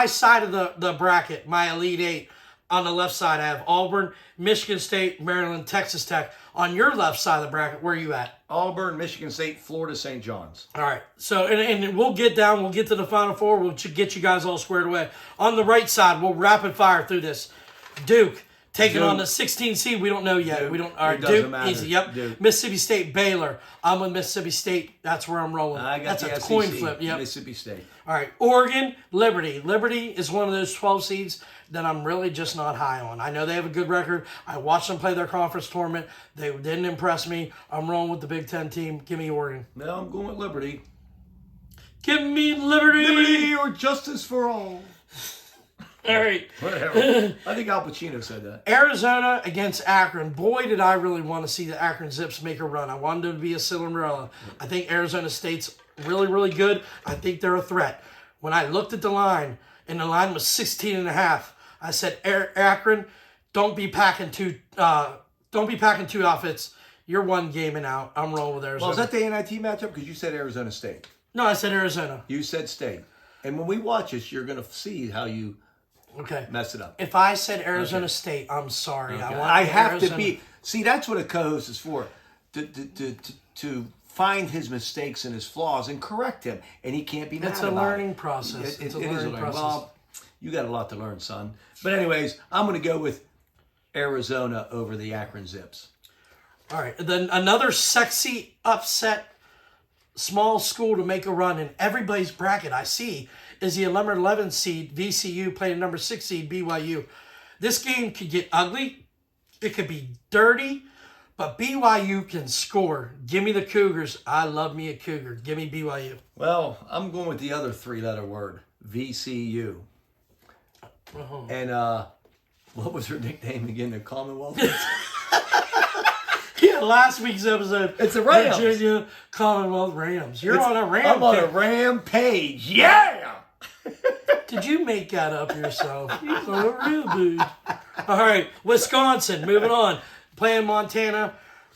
side of the bracket, my Elite Eight, on the left side I have Auburn, Michigan State, Maryland, Texas Tech. On your left side of the bracket, where are you at? Auburn, Michigan State, Florida, St. John's. All right. So, and we'll get to the Final Four. We'll get you guys all squared away. On the right side, we'll rapid fire through this. Duke taking on the 16 seed. We don't know yet. Duke. We don't. All right, It doesn't Duke, matter. easy. Yep. Duke. Mississippi State, Baylor. I'm with Mississippi State. That's where I'm rolling. I got That's the a coin SEC, flip. Yep. Mississippi State. All right, Oregon, Liberty. Liberty is one of those 12 seeds that I'm really just not high on. I know they have a good record. I watched them play their conference tournament. They didn't impress me. I'm rolling with the Big Ten team. Give me Oregon. No, I'm going with Liberty. Give me Liberty. Liberty or justice for all. All right. Whatever. I think Al Pacino said that. Arizona against Akron. Boy, did I really want to see the Akron Zips make a run. I wanted them to be a Cinderella. I think Arizona State's really, really good. I think they're a threat. When I looked at the line, and the line was 16.5, I said, Akron, don't be packing two outfits. You're one game and out. I'm rolling with Arizona. Well, is that the NIT matchup? Because you said Arizona State. No, I said Arizona. You said State. And when we watch this, you're going to see how you Okay. mess it up. If I said Arizona State, I'm sorry. Okay. I have Arizona. to be. See, that's what a co-host is for. To find his mistakes and his flaws and correct him. And he can't be mad It's about a it. learning process. It It's a is learning process. Well, you got a lot to learn, son. But anyways, I'm going to go with Arizona over the Akron Zips. All right. Then another sexy upset small school to make a run in everybody's bracket I see is the number 11 seed VCU playing number 6 seed BYU. This game could get ugly. It could be dirty, but BYU can score. Give me the Cougars. I love me a Cougar. Give me BYU. Well, I'm going with the other three-letter word, VCU. Uh-huh. And what was her nickname again? The Commonwealth? Yeah, last week's episode. It's the Rams. Virginia Commonwealth Rams. You're on a Ram. I'm on a kick. rampage. Yeah! Did you make that up yourself? You are a real dude. All right, Wisconsin, moving on. Playing Montana.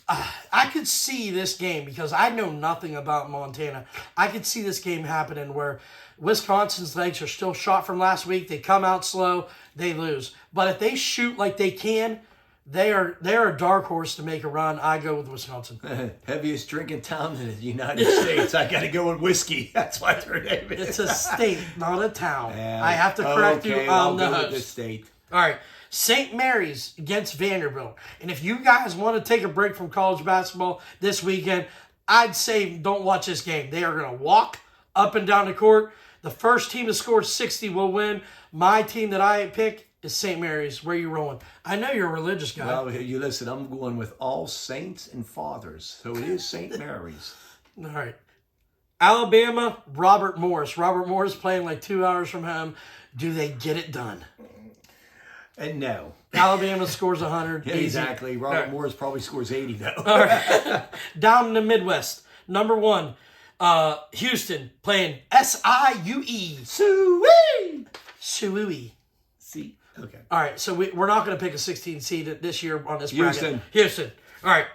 I could see this game because I know nothing about Montana. I could see this game happening where Wisconsin's legs are still shot from last week. They come out slow, they lose. But if they shoot like they can, they're a dark horse to make a run. I go with Wisconsin. Heaviest drinking town in the United States. I got to go with whiskey. That's why their name is. It's a state, not a town. Yeah. I have to correct you Okay, on I'll the go with the host. state. All right, St. Mary's against Vanderbilt. And if you guys want to take a break from college basketball this weekend, I'd say don't watch this game. They are going to walk up and down the court. The first team to score 60 will win. My team that I pick is St. Mary's. Where you rolling? I know you're a religious guy. Well, you listen, I'm going with all saints and fathers. So it is St. Mary's. All right. Alabama, Robert Morris. Robert Morris playing like 2 hours from home. Do they get it done? And no. Alabama scores 100. Yeah, exactly. Robert Morris probably scores 80, though. All right. Down in the Midwest, number 1, Houston playing SIUE. Suey! Suey. See? Okay. All right, so we're not going to pick a 16 seed this year on this bracket. Houston. All right.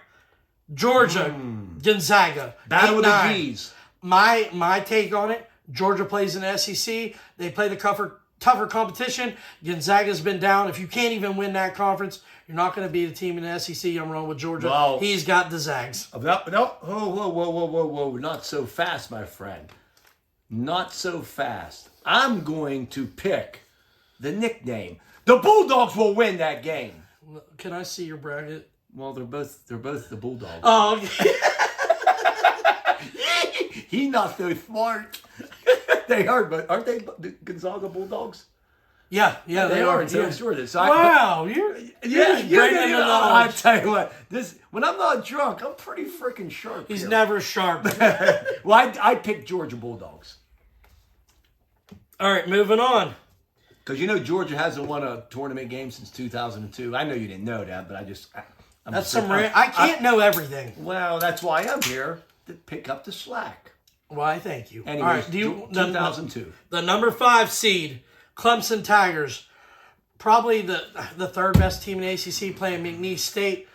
Georgia, Gonzaga. Battle of the 8-9. G's. My take on it, Georgia plays in the SEC. They play the tougher competition. Gonzaga's been down. If you can't even win that conference, you're not going to beat a team in the SEC. I'm rolling with Georgia. Well, he's got the Zags. No. Whoa. Not so fast, my friend. Not so fast. I'm going to pick the nickname. The Bulldogs will win that game. Can I see your bracket? Well, they're both the Bulldogs. Oh, okay. He's not so smart. They are, but aren't they the Gonzaga Bulldogs? Yeah, they are. So sure. So wow, you're just breaking the knowledge. I tell you what, when I'm not drunk, I'm pretty freaking sharp. He's here. never sharp. Well, I picked Georgia Bulldogs. All right, moving on. Because Georgia hasn't won a tournament game since 2002. I know you didn't know that, but I can't know everything. Well, that's why I'm here to pick up the slack. Why, thank you. Anyways, all right, 2002. The number 5 seed, Clemson Tigers, probably the third best team in the ACC, playing McNeese State.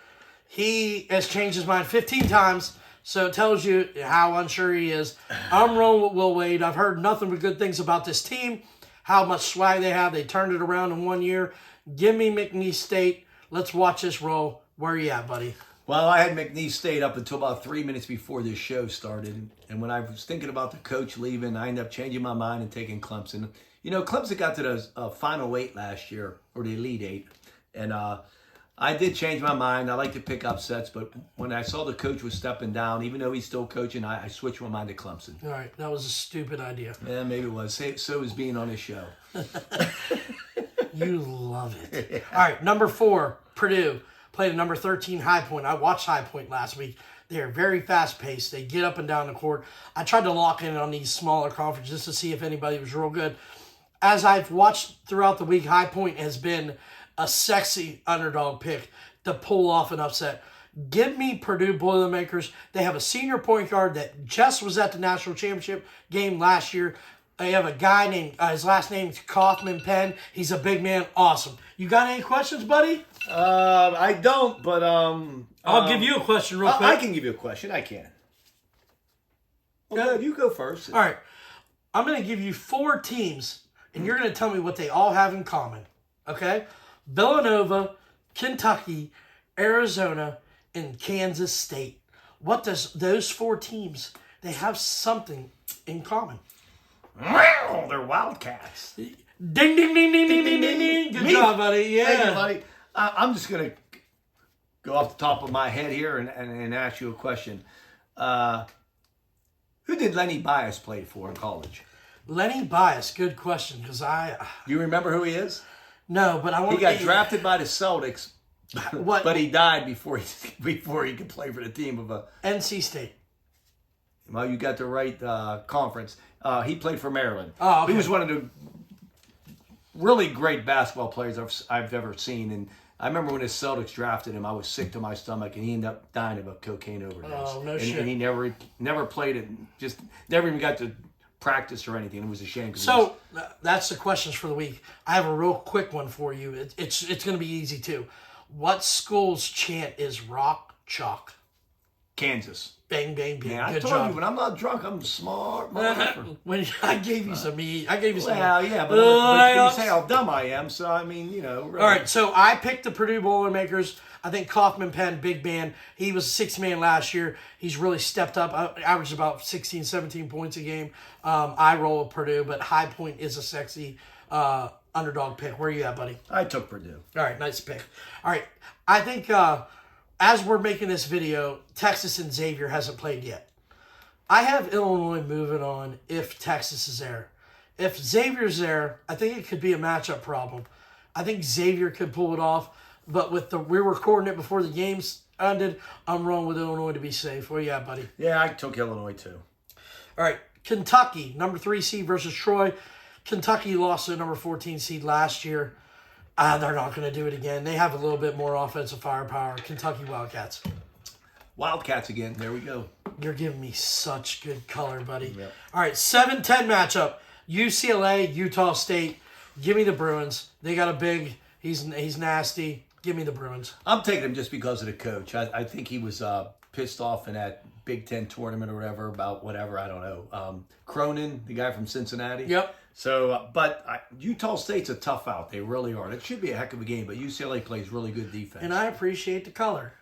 He has changed his mind 15 times, so it tells you how unsure he is. I'm rolling with Will Wade. I've heard nothing but good things about this team, how much swag they have. They turned it around in 1 year. Give me McNeese State. Let's watch this roll. Where are you at, buddy? Well, I had McNeese State up until about 3 minutes before this show started. And when I was thinking about the coach leaving, I ended up changing my mind and taking Clemson. Clemson got to the Final 8 last year, or the Elite 8. And I did change my mind. I like to pick upsets, but when I saw the coach was stepping down, even though he's still coaching, I switched my mind to Clemson. All right, that was a stupid idea. Yeah, maybe it was. So was being on his show. You love it. All right, number 4, Purdue. Played a number 13 High Point. I watched High Point last week. They are very fast-paced. They get up and down the court. I tried to lock in on these smaller conferences to see if anybody was real good. As I've watched throughout the week, High Point has been a sexy underdog pick to pull off an upset. Give me Purdue Boilermakers. They have a senior point guard that just was at the national championship game last year. They have a guy named, his last name is Kaufman Penn. He's a big man. Awesome. You got any questions, buddy? I don't, but I'll give you a question real quick. I can give you a question. I can. Well, you go first. All right. I'm going to give you 4 teams, and you're going to tell me what they all have in common. Okay? Villanova, Kentucky, Arizona, and Kansas State. What does those 4 teams, they have something in common? Wow, they're Wildcats. Ding, ding, ding, ding, ding, ding, ding, ding. Good job, buddy. Yeah. Thank you, buddy. I'm just going to go off the top of my head here and ask you a question. Who did Lenny Bias play for in college? Lenny Bias, good question, because Do you remember who he is? No, but I want He got drafted by the Celtics, but he died before he could play for the team of a... NC State. Well, you got the right conference. He played for Maryland. Oh, okay. He was one of the really great basketball players I've ever seen. And I remember when the Celtics drafted him, I was sick to my stomach, and he ended up dying of a cocaine overdose. Oh, no shit. And he never played it, just never even got to practice or anything. It was a shame. So that's the questions for the week. I have a real quick one for you. It's going to be easy too. What school's chant is Rock Chalk? Kansas. Bang, bang, bang. Yeah, Good I told job. you, when I'm not drunk, I'm smart. Motherfucker. When I gave you some I gave you some. Well, yeah, but you say how dumb I am, so I mean, Really. All right, so I picked the Purdue Boilermakers. I think Kaufman Penn, big man. He was a 6th man last year. He's really stepped up. Averaged about 16, 17 points a game. I roll with Purdue, but High Point is a sexy underdog pick. Where you at, buddy? I took Purdue. All right, nice pick. All right, I think as we're making this video, Texas and Xavier hasn't played yet. I have Illinois moving on if Texas is there. If Xavier's there, I think it could be a matchup problem. I think Xavier could pull it off, but we're recording it before the game's ended. I'm rolling with Illinois to be safe. Where you at, buddy? Yeah, I took Illinois too. All right, Kentucky, number 3 seed versus Troy. Kentucky lost to the number 14 seed last year. They're not going to do it again. They have a little bit more offensive firepower. Kentucky Wildcats. Wildcats again. There we go. You're giving me such good color, buddy. Yep. All right, 7-10 matchup. UCLA, Utah State. Give me the Bruins. They got a big. He's nasty. Give me the Bruins. I'm taking him just because of the coach. I think he was pissed off in that Big Ten tournament or whatever about whatever. I don't know. Cronin, the guy from Cincinnati. Yep. So, Utah State's a tough out. They really are. It should be a heck of a game, but UCLA plays really good defense. And I appreciate the color.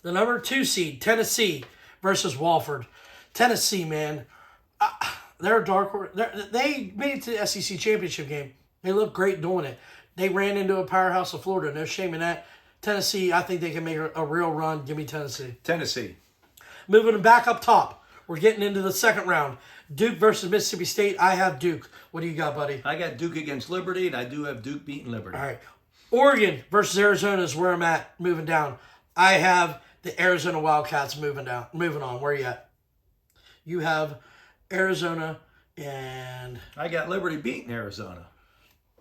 The number 2 seed, Tennessee versus Wofford. Tennessee, man, they're a dark horse. They made it to the SEC championship game. They look great doing it. They ran into a powerhouse of Florida. No shame in that. Tennessee, I think they can make a real run. Give me Tennessee. Tennessee. Moving back up top. We're getting into the second round. Duke versus Mississippi State. I have Duke. What do you got, buddy? I got Duke against Liberty, and I do have Duke beating Liberty. All right. Oregon versus Arizona is where I'm at, moving down. I have the Arizona Wildcats moving on. Where are you at? You have Arizona and... I got Liberty beating Arizona.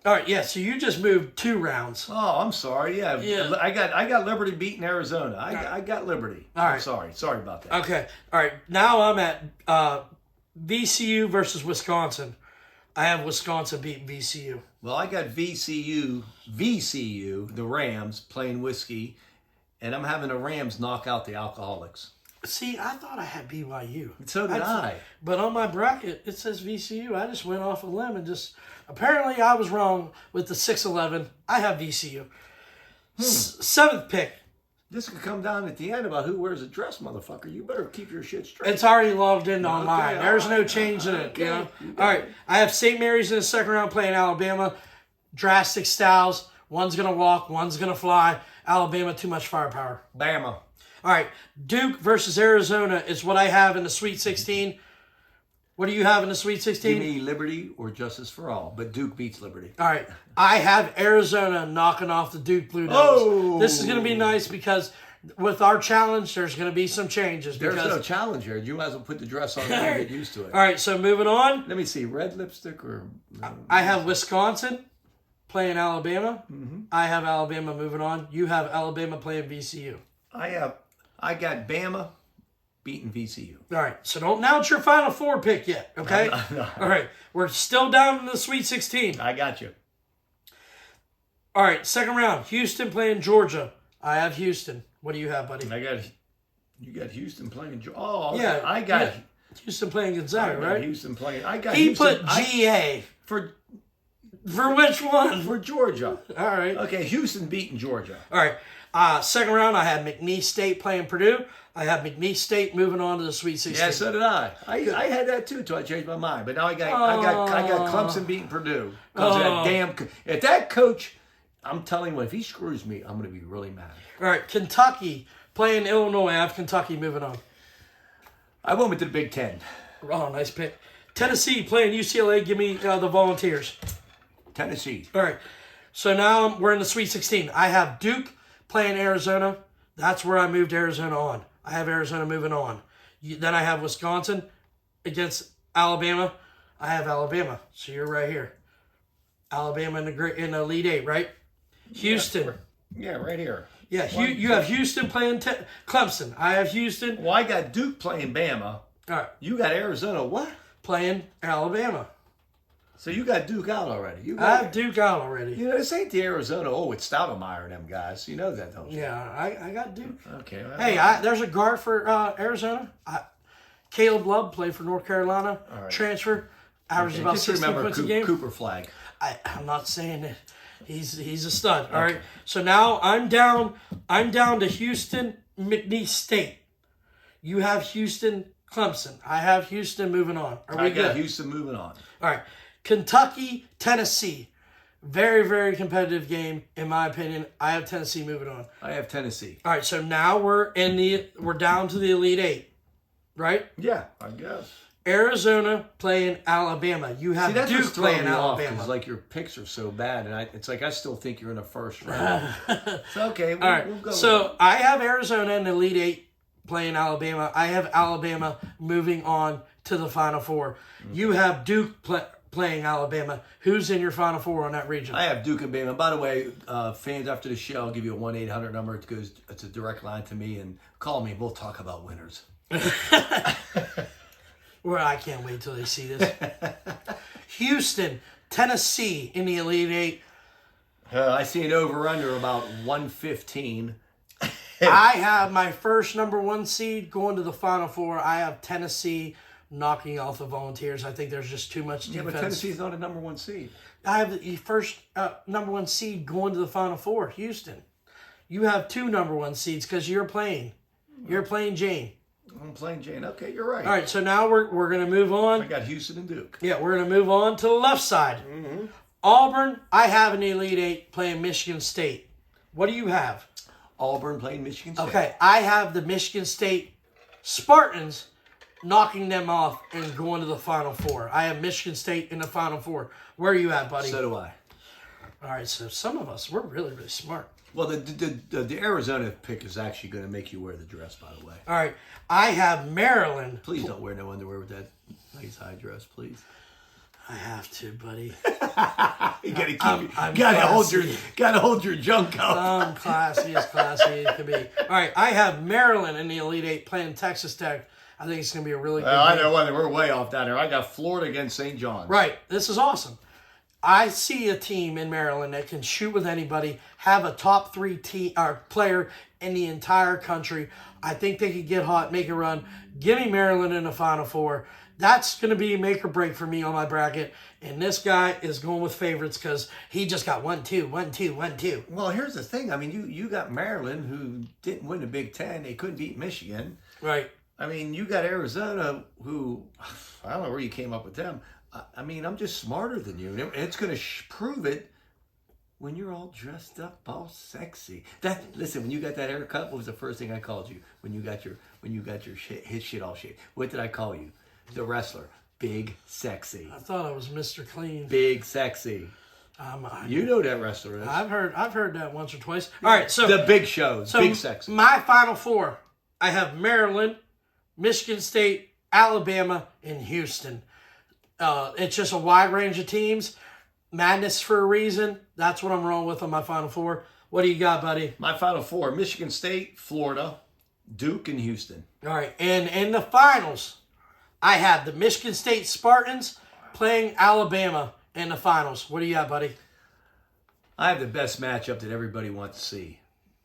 All right, yeah, so you just moved 2 rounds. Oh, I'm sorry. Yeah. I got Liberty beating Arizona. I got Liberty. All right. I'm sorry. Sorry about that. Okay. All right. Now I'm at VCU versus Wisconsin. I have Wisconsin beating VCU. Well, I got VCU, the Rams, playing whiskey, and I'm having the Rams knock out the Alcoholics. See, I thought I had BYU. So did I. But on my bracket, it says VCU. I just went off a limb and just... Apparently, I was wrong with the 6-11. I have VCU. 7th pick. This could come down at the end about who wears a dress, motherfucker. You better keep your shit straight. It's already logged in on mine. There's no right, change in it. okay, You know? you All right. I have St. Mary's in the second round playing Alabama. Drastic styles. One's going to walk. One's going to fly. Alabama, too much firepower. Bama. All right. Duke versus Arizona is what I have in the Sweet 16. What do you have in the Sweet 16? Give me Liberty or Justice for All, but Duke beats Liberty. All right. I have Arizona knocking off the Duke Blue Devils. Oh! This is going to be nice because with our challenge, there's going to be some changes. There's no challenge here. You might as well put the dress on and get used to it. All right, so moving on. Let me see. Red lipstick or... I have Wisconsin playing Alabama. Mm-hmm. I have Alabama moving on. You have Alabama playing VCU. I got Bama beating VCU. All right, so don't announce your Final Four pick yet, okay? No. All right, we're still down in the Sweet 16. I got you. All right, second round. Houston playing Georgia. I have Houston. What do you have, buddy? You got Houston playing Georgia. Oh, yeah. I got Houston playing Gonzaga, right? Houston playing. I got he Houston, put GA. For which one? For Georgia. All right. Okay, Houston beating Georgia. All right. Second round, I had McNeese State playing Purdue. I have McNeese State moving on to the Sweet 16. Yeah, so did I. I had that too until I changed my mind. But now I got Clemson beating Purdue because that damn. If that coach, I'm telling you, if he screws me, I'm going to be really mad. All right, Kentucky playing Illinois. I have Kentucky moving on. I went with the Big Ten. Oh, nice pick. Tennessee playing UCLA. Give me the Volunteers. Tennessee. All right. So now we're in the Sweet 16. I have Duke playing Arizona. That's where I moved Arizona on. I have Arizona moving on. Then I have Wisconsin against Alabama. I have Alabama. So you're right here. Alabama in the Elite Eight, right? Houston. Yeah, right here. Yeah, you have Houston playing Clemson. I have Houston. Well, I got Duke playing Bama. All right. You got Arizona what? Playing Alabama. So you got Duke out already. I have Duke out already. You know, this ain't the Arizona. Oh, it's Stoudemire and them guys. You know that, don't you? Yeah, I got Duke. Okay. Well, hey, there's a guard for Arizona. Caleb Love played for North Carolina. Right. Transfer. Averaged about 60 points a game. Cooper Flag. I'm not saying that he's a stud. All right. So now I'm down to Houston, McNeese State. You have Houston, Clemson. I have Houston moving on. Are we good? Houston moving on. All right. Kentucky, Tennessee. Very, very competitive game, in my opinion. I have Tennessee moving on. I have Tennessee. All right, so now we're down to the Elite Eight, right? Yeah, I guess. Arizona playing Alabama. You have Duke playing Alabama. Because like your picks are so bad, and it's like I still think you're in the first round. It's okay. All right. We'll go. So I have Arizona in the Elite Eight playing Alabama. I have Alabama moving on to the Final Four. Mm-hmm. You have Duke playing Alabama. Who's in your Final Four on that region? I have Duke and Bama. By the way, fans, after the show, I'll give you a 1-800 number. It's a direct line to me, and call me. We'll talk about winners. Well, I can't wait till they see this. Houston, Tennessee in the Elite Eight. I see an over-under about 115. I have my first number 1 seed going to the Final Four. I have Tennessee knocking off the Volunteers. I think there's just too much defense. Yeah, but Tennessee's not a number 1 seed. I have the first number 1 seed going to the Final Four, Houston. You have 2 number 1 seeds because you're playing. You're playing Jane. I'm playing Jane. Okay, you're right. All right, so now we're going to move on. I got Houston and Duke. Yeah, we're going to move on to the left side. Mm-hmm. Auburn, I have in the Elite Eight playing Michigan State. What do you have? Auburn playing Michigan State. Okay, I have the Michigan State Spartans knocking them off and going to the Final Four. I have Michigan State in the Final Four. Where are you at, buddy? So do I. All right, so some of us, we're really, really smart. Well, the Arizona pick is actually going to make you wear the dress, by the way. All right, I have Maryland. Please don't wear no underwear with that nice high dress, please. I have to, buddy. You gotta hold your junk up. I'm classy as classy as can be. All right, I have Maryland in the Elite Eight playing Texas Tech. I think it's going to be a really good game. I know we're way off down there. I got Florida against St. John's. Right, this is awesome. I see a team in Maryland that can shoot with anybody, have a top 3 player in the entire country. I think they could get hot, make a run. Give me Maryland in the Final Four. That's going to be make or break for me on my bracket. And this guy is going with favorites because he just got 1-2, 1-2, 1-2. Well, here's the thing. I mean, you got Maryland, who didn't win the Big Ten. They couldn't beat Michigan. Right. I mean, you got Arizona, who, I don't know where you came up with them. I mean, I'm just smarter than you. And it's going to prove it when you're all dressed up, all sexy. Listen, when you got that haircut, what was the first thing I called you? When you got your his shit all shaved. What did I call you? The wrestler. Big Sexy. I thought I was Mr. Clean. Big Sexy. You know that wrestler is. I've heard that once or twice. All right, so the big shows. Big Sexy. My Final Four, I have Maryland, Michigan State, Alabama, and Houston. It's just a wide range of teams. Madness for a reason. That's what I'm rolling with on my Final Four. What do you got, buddy? My Final Four, Michigan State, Florida, Duke, and Houston. All right, and in the finals, I have the Michigan State Spartans playing Alabama in the finals. What do you got, buddy? I have the best matchup that everybody wants to see.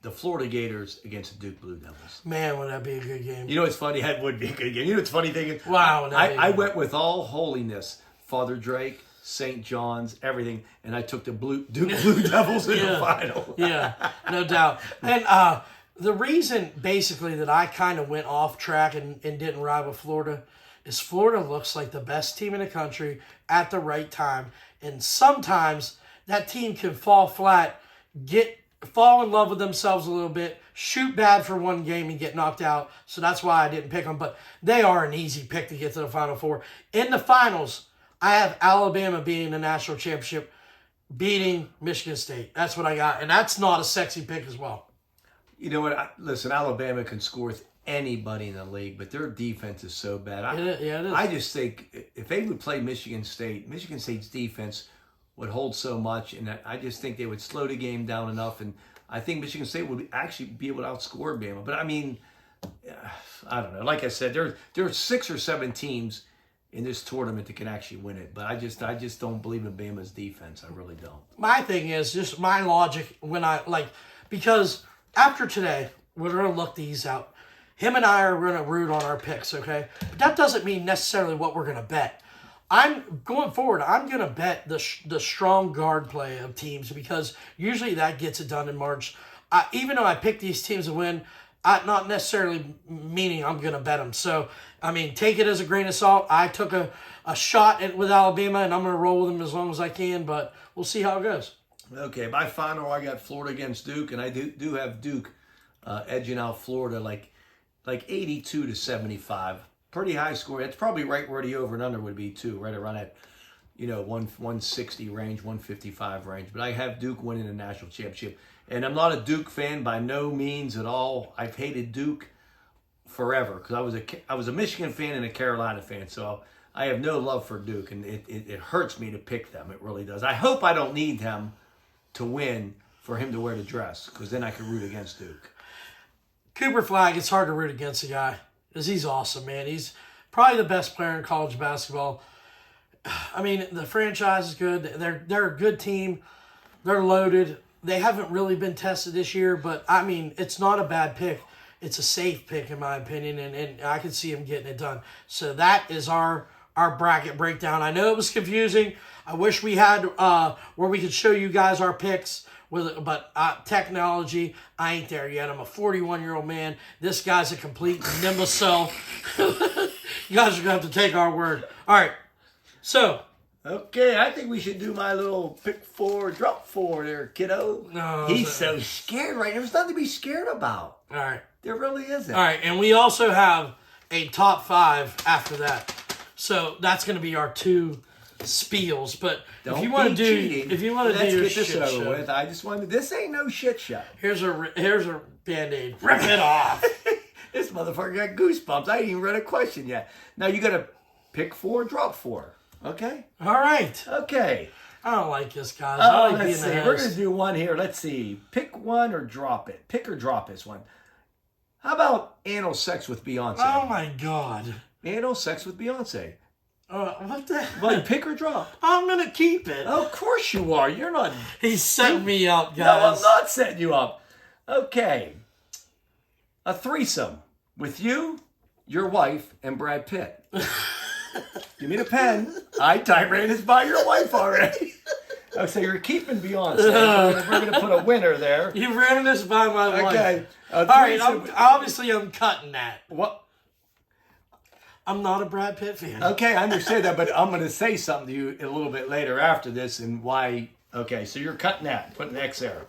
The Florida Gators against the Duke Blue Devils. Man, would that be a good game. You know what's funny? That would be a good game. You know what's funny thing? Wow. I went with all holiness. Father Drake, St. John's, everything. And I took the Duke Blue Devils in the final. Yeah, no doubt. And the reason, basically, that I kind of went off track and didn't ride with Florida is Florida looks like the best team in the country at the right time. And sometimes that team can fall flat, fall in love with themselves a little bit, shoot bad for one game and get knocked out. So that's why I didn't pick them. But they are an easy pick to get to the Final Four. In the finals, I have Alabama being the national championship, beating Michigan State. That's what I got. And that's not a sexy pick as well. You know what? Listen, Alabama can score with anybody in the league, but their defense is so bad. It is. I just think if they would play Michigan State's defense would hold so much, and I just think they would slow the game down enough, and I think Michigan State would actually be able to outscore Bama. But I mean, I don't know. Like I said, there are 6 or 7 teams in this tournament that can actually win it, but I just don't believe in Bama's defense. I really don't. My thing is just my logic because after today, we're going to look these out. Him and I are going to root on our picks, okay? But that doesn't mean necessarily what we're going to bet. I'm going forward. I'm going to bet the strong guard play of teams because usually that gets it done in March. Even though I picked these teams to win, not necessarily meaning I'm going to bet them. So, I mean, take it as a grain of salt. I took a a shot with Alabama, and I'm going to roll with them as long as I can. But we'll see how it goes. Okay, my final, I got Florida against Duke, and I do have Duke edging out Florida like 82 to 75. Pretty high score. That's probably right where the over and under would be too, right around that 160 range, 155 range. But I have Duke winning the national championship, and I'm not a Duke fan by no means at all. I've hated Duke forever because I was a Michigan fan and a Carolina fan, so I have no love for Duke, and it hurts me to pick them. It really does. I hope I don't need them to win for him to wear the dress, because then I can root against Duke. Cooper Flag, it's hard to root against the guy because he's awesome, man. He's probably the best player in college basketball. I mean, the franchise is good. They're a good team. They're loaded. They haven't really been tested this year, but, I mean, it's not a bad pick. It's a safe pick, in my opinion, and I can see him getting it done. So that is our bracket breakdown. I know it was confusing. I wish we had where we could show you guys our picks, but technology, I ain't there yet. I'm a 41-year-old man. This guy's a complete imbecile. You guys are going to have to take our word. All right, so. Okay, I think we should do my little pick 4, drop 4 there, kiddo. No, He's so scared right now. There's nothing to be scared about. All right. There really isn't. All right, and we also have a top 5 after that. So that's going to be our 2 spiels. But if you want to do, let's your get this shit over show, with. I just wanted. This ain't no shit show. here's a Band-Aid. Rip it off. This motherfucker got goosebumps. I ain't even read a question yet. Now you got to pick 4, drop 4. Okay. All right. Okay. I don't like this, guys. I like Let's being see. the We're host. gonna do one here. Let's see. Pick one or drop it. Pick or drop this one. How about anal sex with Beyonce? Oh my God. Anal sex with Beyonce. What the? Well, pick or drop. I'm gonna keep it. Of course you are. You're not. He's setting me up, No, guys. I'm not setting you up. Okay. A threesome with you, your wife, and Brad Pitt. Give me the pen. I ran this by your wife already. Oh, so you're keeping Beyonce. We're going to put a winner there. You ran this by my wife. Okay. All right. I'm cutting that. What? I'm not a Brad Pitt fan. Okay, I understand that, but I'm going to say something to you a little bit later after this and why. Okay, so you're cutting that. Put an X there.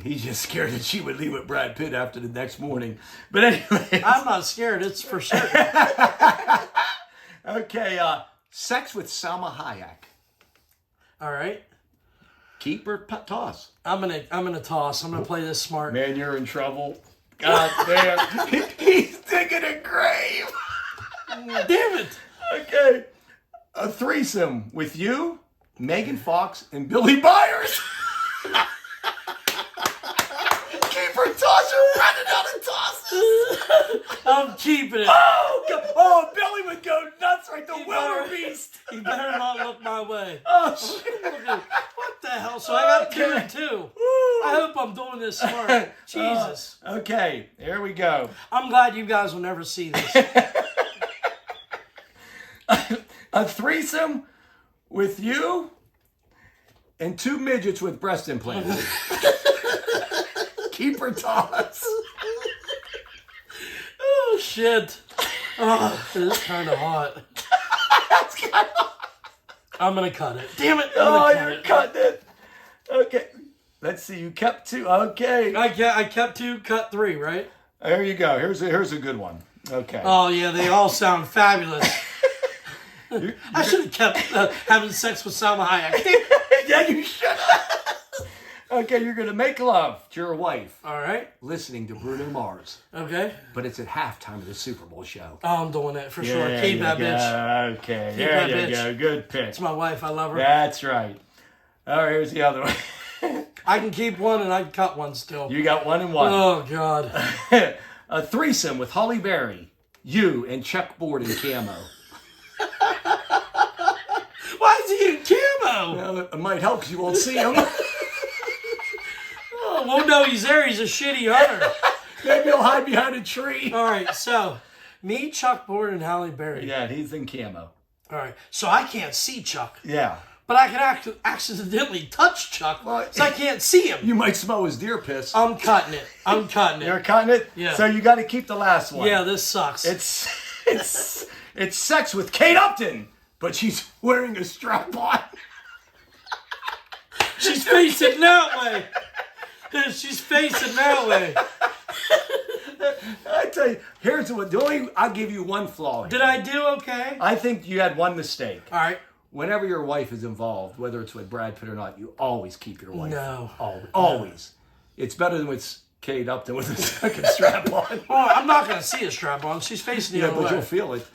He's just scared that she would leave with Brad Pitt after the next morning. But anyway. I'm not scared. It's for certain. Okay, sex with Salma Hayek. All right. Keep or toss? I'm gonna toss. I'm gonna play this smart. Man, you're in trouble. God damn. He's digging a grave. Damn it. Okay. A threesome with you, Megan Fox, and Billy Byers. Keep or toss. You're running out of tosses. I'm keeping it. Oh, God. Oh, Billy would go nuts right the wildebeest. You better not look my way. Oh, shit. What the hell? So I got 2 and 2. I hope I'm doing this smart. Jesus. Okay, here we go. I'm glad you guys will never see this. A threesome with you and 2 midgets with breast implants. Keep or toss. Oh, shit. Oh, it's kind of hot. That's kind of. I'm going to cut it. Damn it. Oh, you're cutting it. Okay. Let's see. You kept 2. Okay. I kept 2, cut 3, right? There you go. Here's a good one. Okay. Oh, yeah, they all sound fabulous. I should have kept having sex with Salma Hayek. Yeah, you should have. Okay, you're going to make love to your wife All right. listening to Bruno Mars. Okay. But it's at halftime of the Super Bowl show. Oh, I'm doing it for sure. Keep that you bitch. go. Okay, Keep there that you bitch. go. Good pick. It's my wife. I love her. That's right. All right, here's the other one. I can keep one and I can cut one still. You got 1 and 1. Oh, God. A threesome with Holly Berry, you, and Chuck Board in camo. Why is he in camo? Well, it might help because you won't see him. Oh, well, no, he's there. He's a shitty hunter. Maybe he'll hide behind a tree. All right, so me, Chuck Board, and Halle Berry. Yeah, he's in camo. All right, so I can't see Chuck, Yeah. but I can accidentally touch Chuck, Well, so I can't see him. You might smell his deer piss. I'm cutting it. I'm cutting You're it. cutting it? Yeah. So you got to keep the last one. Yeah, this sucks. It's sex with Kate Upton, but she's wearing a strap on. She's facing that way. She's facing that way. I tell you, here's I'll give you one flaw here. Did I do okay? I think you had one mistake. All right. Whenever your wife is involved, whether it's with Brad Pitt or not, you always keep your wife. No. Always. It's better than with Kate Upton with a second strap on. Well, I'm not going to see a strap on. She's facing the Yeah, other but way. you'll feel it.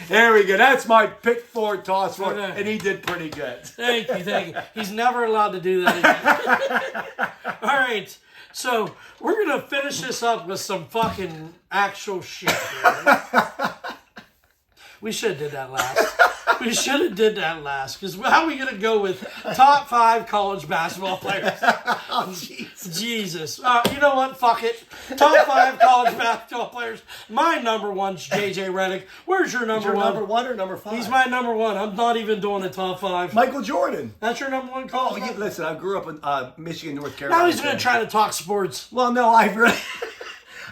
There we go. That's my pick 4 toss for, Okay. and he did pretty good. Thank you. He's never allowed to do that again. All right. So we're going to finish this up with some fucking actual shit here. We should have did that last. We should have did that last. Because how are we going to go with top 5 college basketball players? Oh, jeez. Jesus. You know what? Fuck it. Top 5 college basketball players. My number 1's JJ Redick. Where's your number Your 1? number 1 or number 5? He's my number 1. I'm not even doing the top 5. Michael Jordan. That's your number 1 Oh, college. yeah, listen, I grew up in Michigan, North Carolina. Now he's going to try to talk sports. Well, no, I really...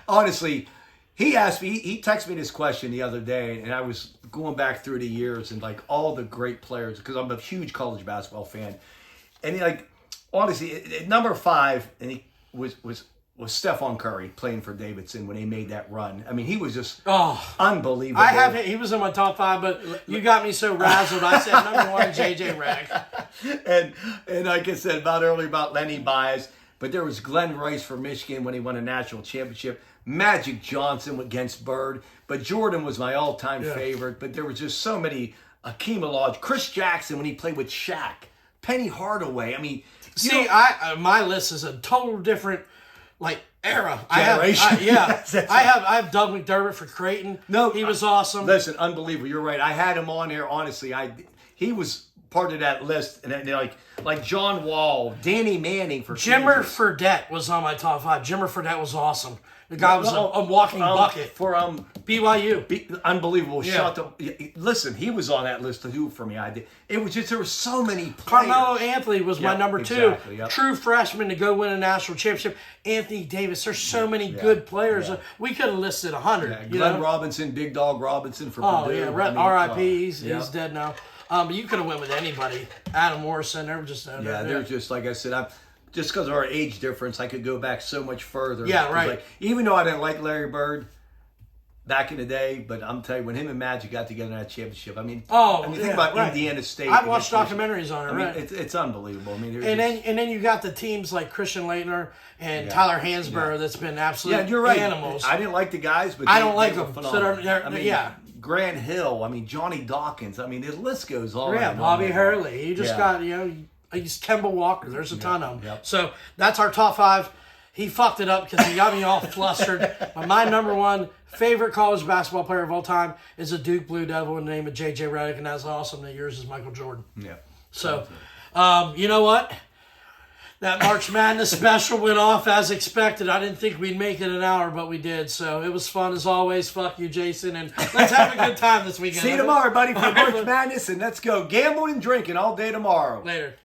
Honestly, he asked me, he texted me this question the other day, and I was going back through the years and like all the great players, because I'm a huge college basketball fan. And he honestly, at number 5, and he was Stephon Curry playing for Davidson when they made that run. I mean, he was just unbelievable. I have he was in my top 5, but you got me so razzled. I said number 1, JJ Redick. And like I said earlier about Lenny Bias, but there was Glenn Rice for Michigan when he won a national championship. Magic Johnson against Bird, but Jordan was my all-time favorite. But there was just so many. Akeem Olajuwon, Chris Jackson when he played with Shaq, Penny Hardaway. I mean, See, my list is a total different era. Generation. Yes, that's I have Doug McDermott for Creighton. No, he was awesome. Listen, unbelievable. You're right. I had him on here. Honestly, he was part of that list, and like John Wall, Danny Manning for Jimmer Kansas. Fredette was on my top 5. Jimmer Fredette was awesome. The guy was a walking bucket. For BYU. Unbelievable Yeah. shot. Listen, he was on that list too for me. It was just there were so many players. Carmelo Anthony was my number 2. exactly, yep. True freshman to go win a national championship. Anthony Davis. There's so many good players. Yeah. We could have listed 100. Yeah, you Glenn know? Robinson, Big Dog Robinson for Oh, Purdue. yeah. I mean, R.I.P. He's dead now. But you could have went with anybody. Adam Morrison. They were just they're just like I said. Just because of our age difference, I could go back so much further. Yeah, right. Like, even though I didn't like Larry Bird back in the day, but I'm telling you, when him and Magic got together in that championship, think about Indiana State. I've watched documentaries on it. I mean, right. it's unbelievable. I mean, and then you got the teams like Christian Laettner and Tyler Hansborough that's been absolute you're right. animals. I didn't like the guys, but I don't like were them. So phenomenal. Grant Hill. I mean, Johnny Dawkins. I mean, the list goes on. Yeah, and Bobby on. Hurley. You just got he's Kemba Walker. There's a ton of them. Yep. So that's our top 5. He fucked it up because he got me all flustered. But my number 1 favorite college basketball player of all time is a Duke Blue Devil in the name of JJ Redick, and that's awesome that yours is Michael Jordan. Yeah. So, you know what? That March Madness special went off as expected. I didn't think we'd make it an hour, but we did. So it was fun as always. Fuck you, Jason, and let's have a good time this weekend. See you tomorrow, buddy, for March Madness, and let's go gambling and drinking all day tomorrow. Later.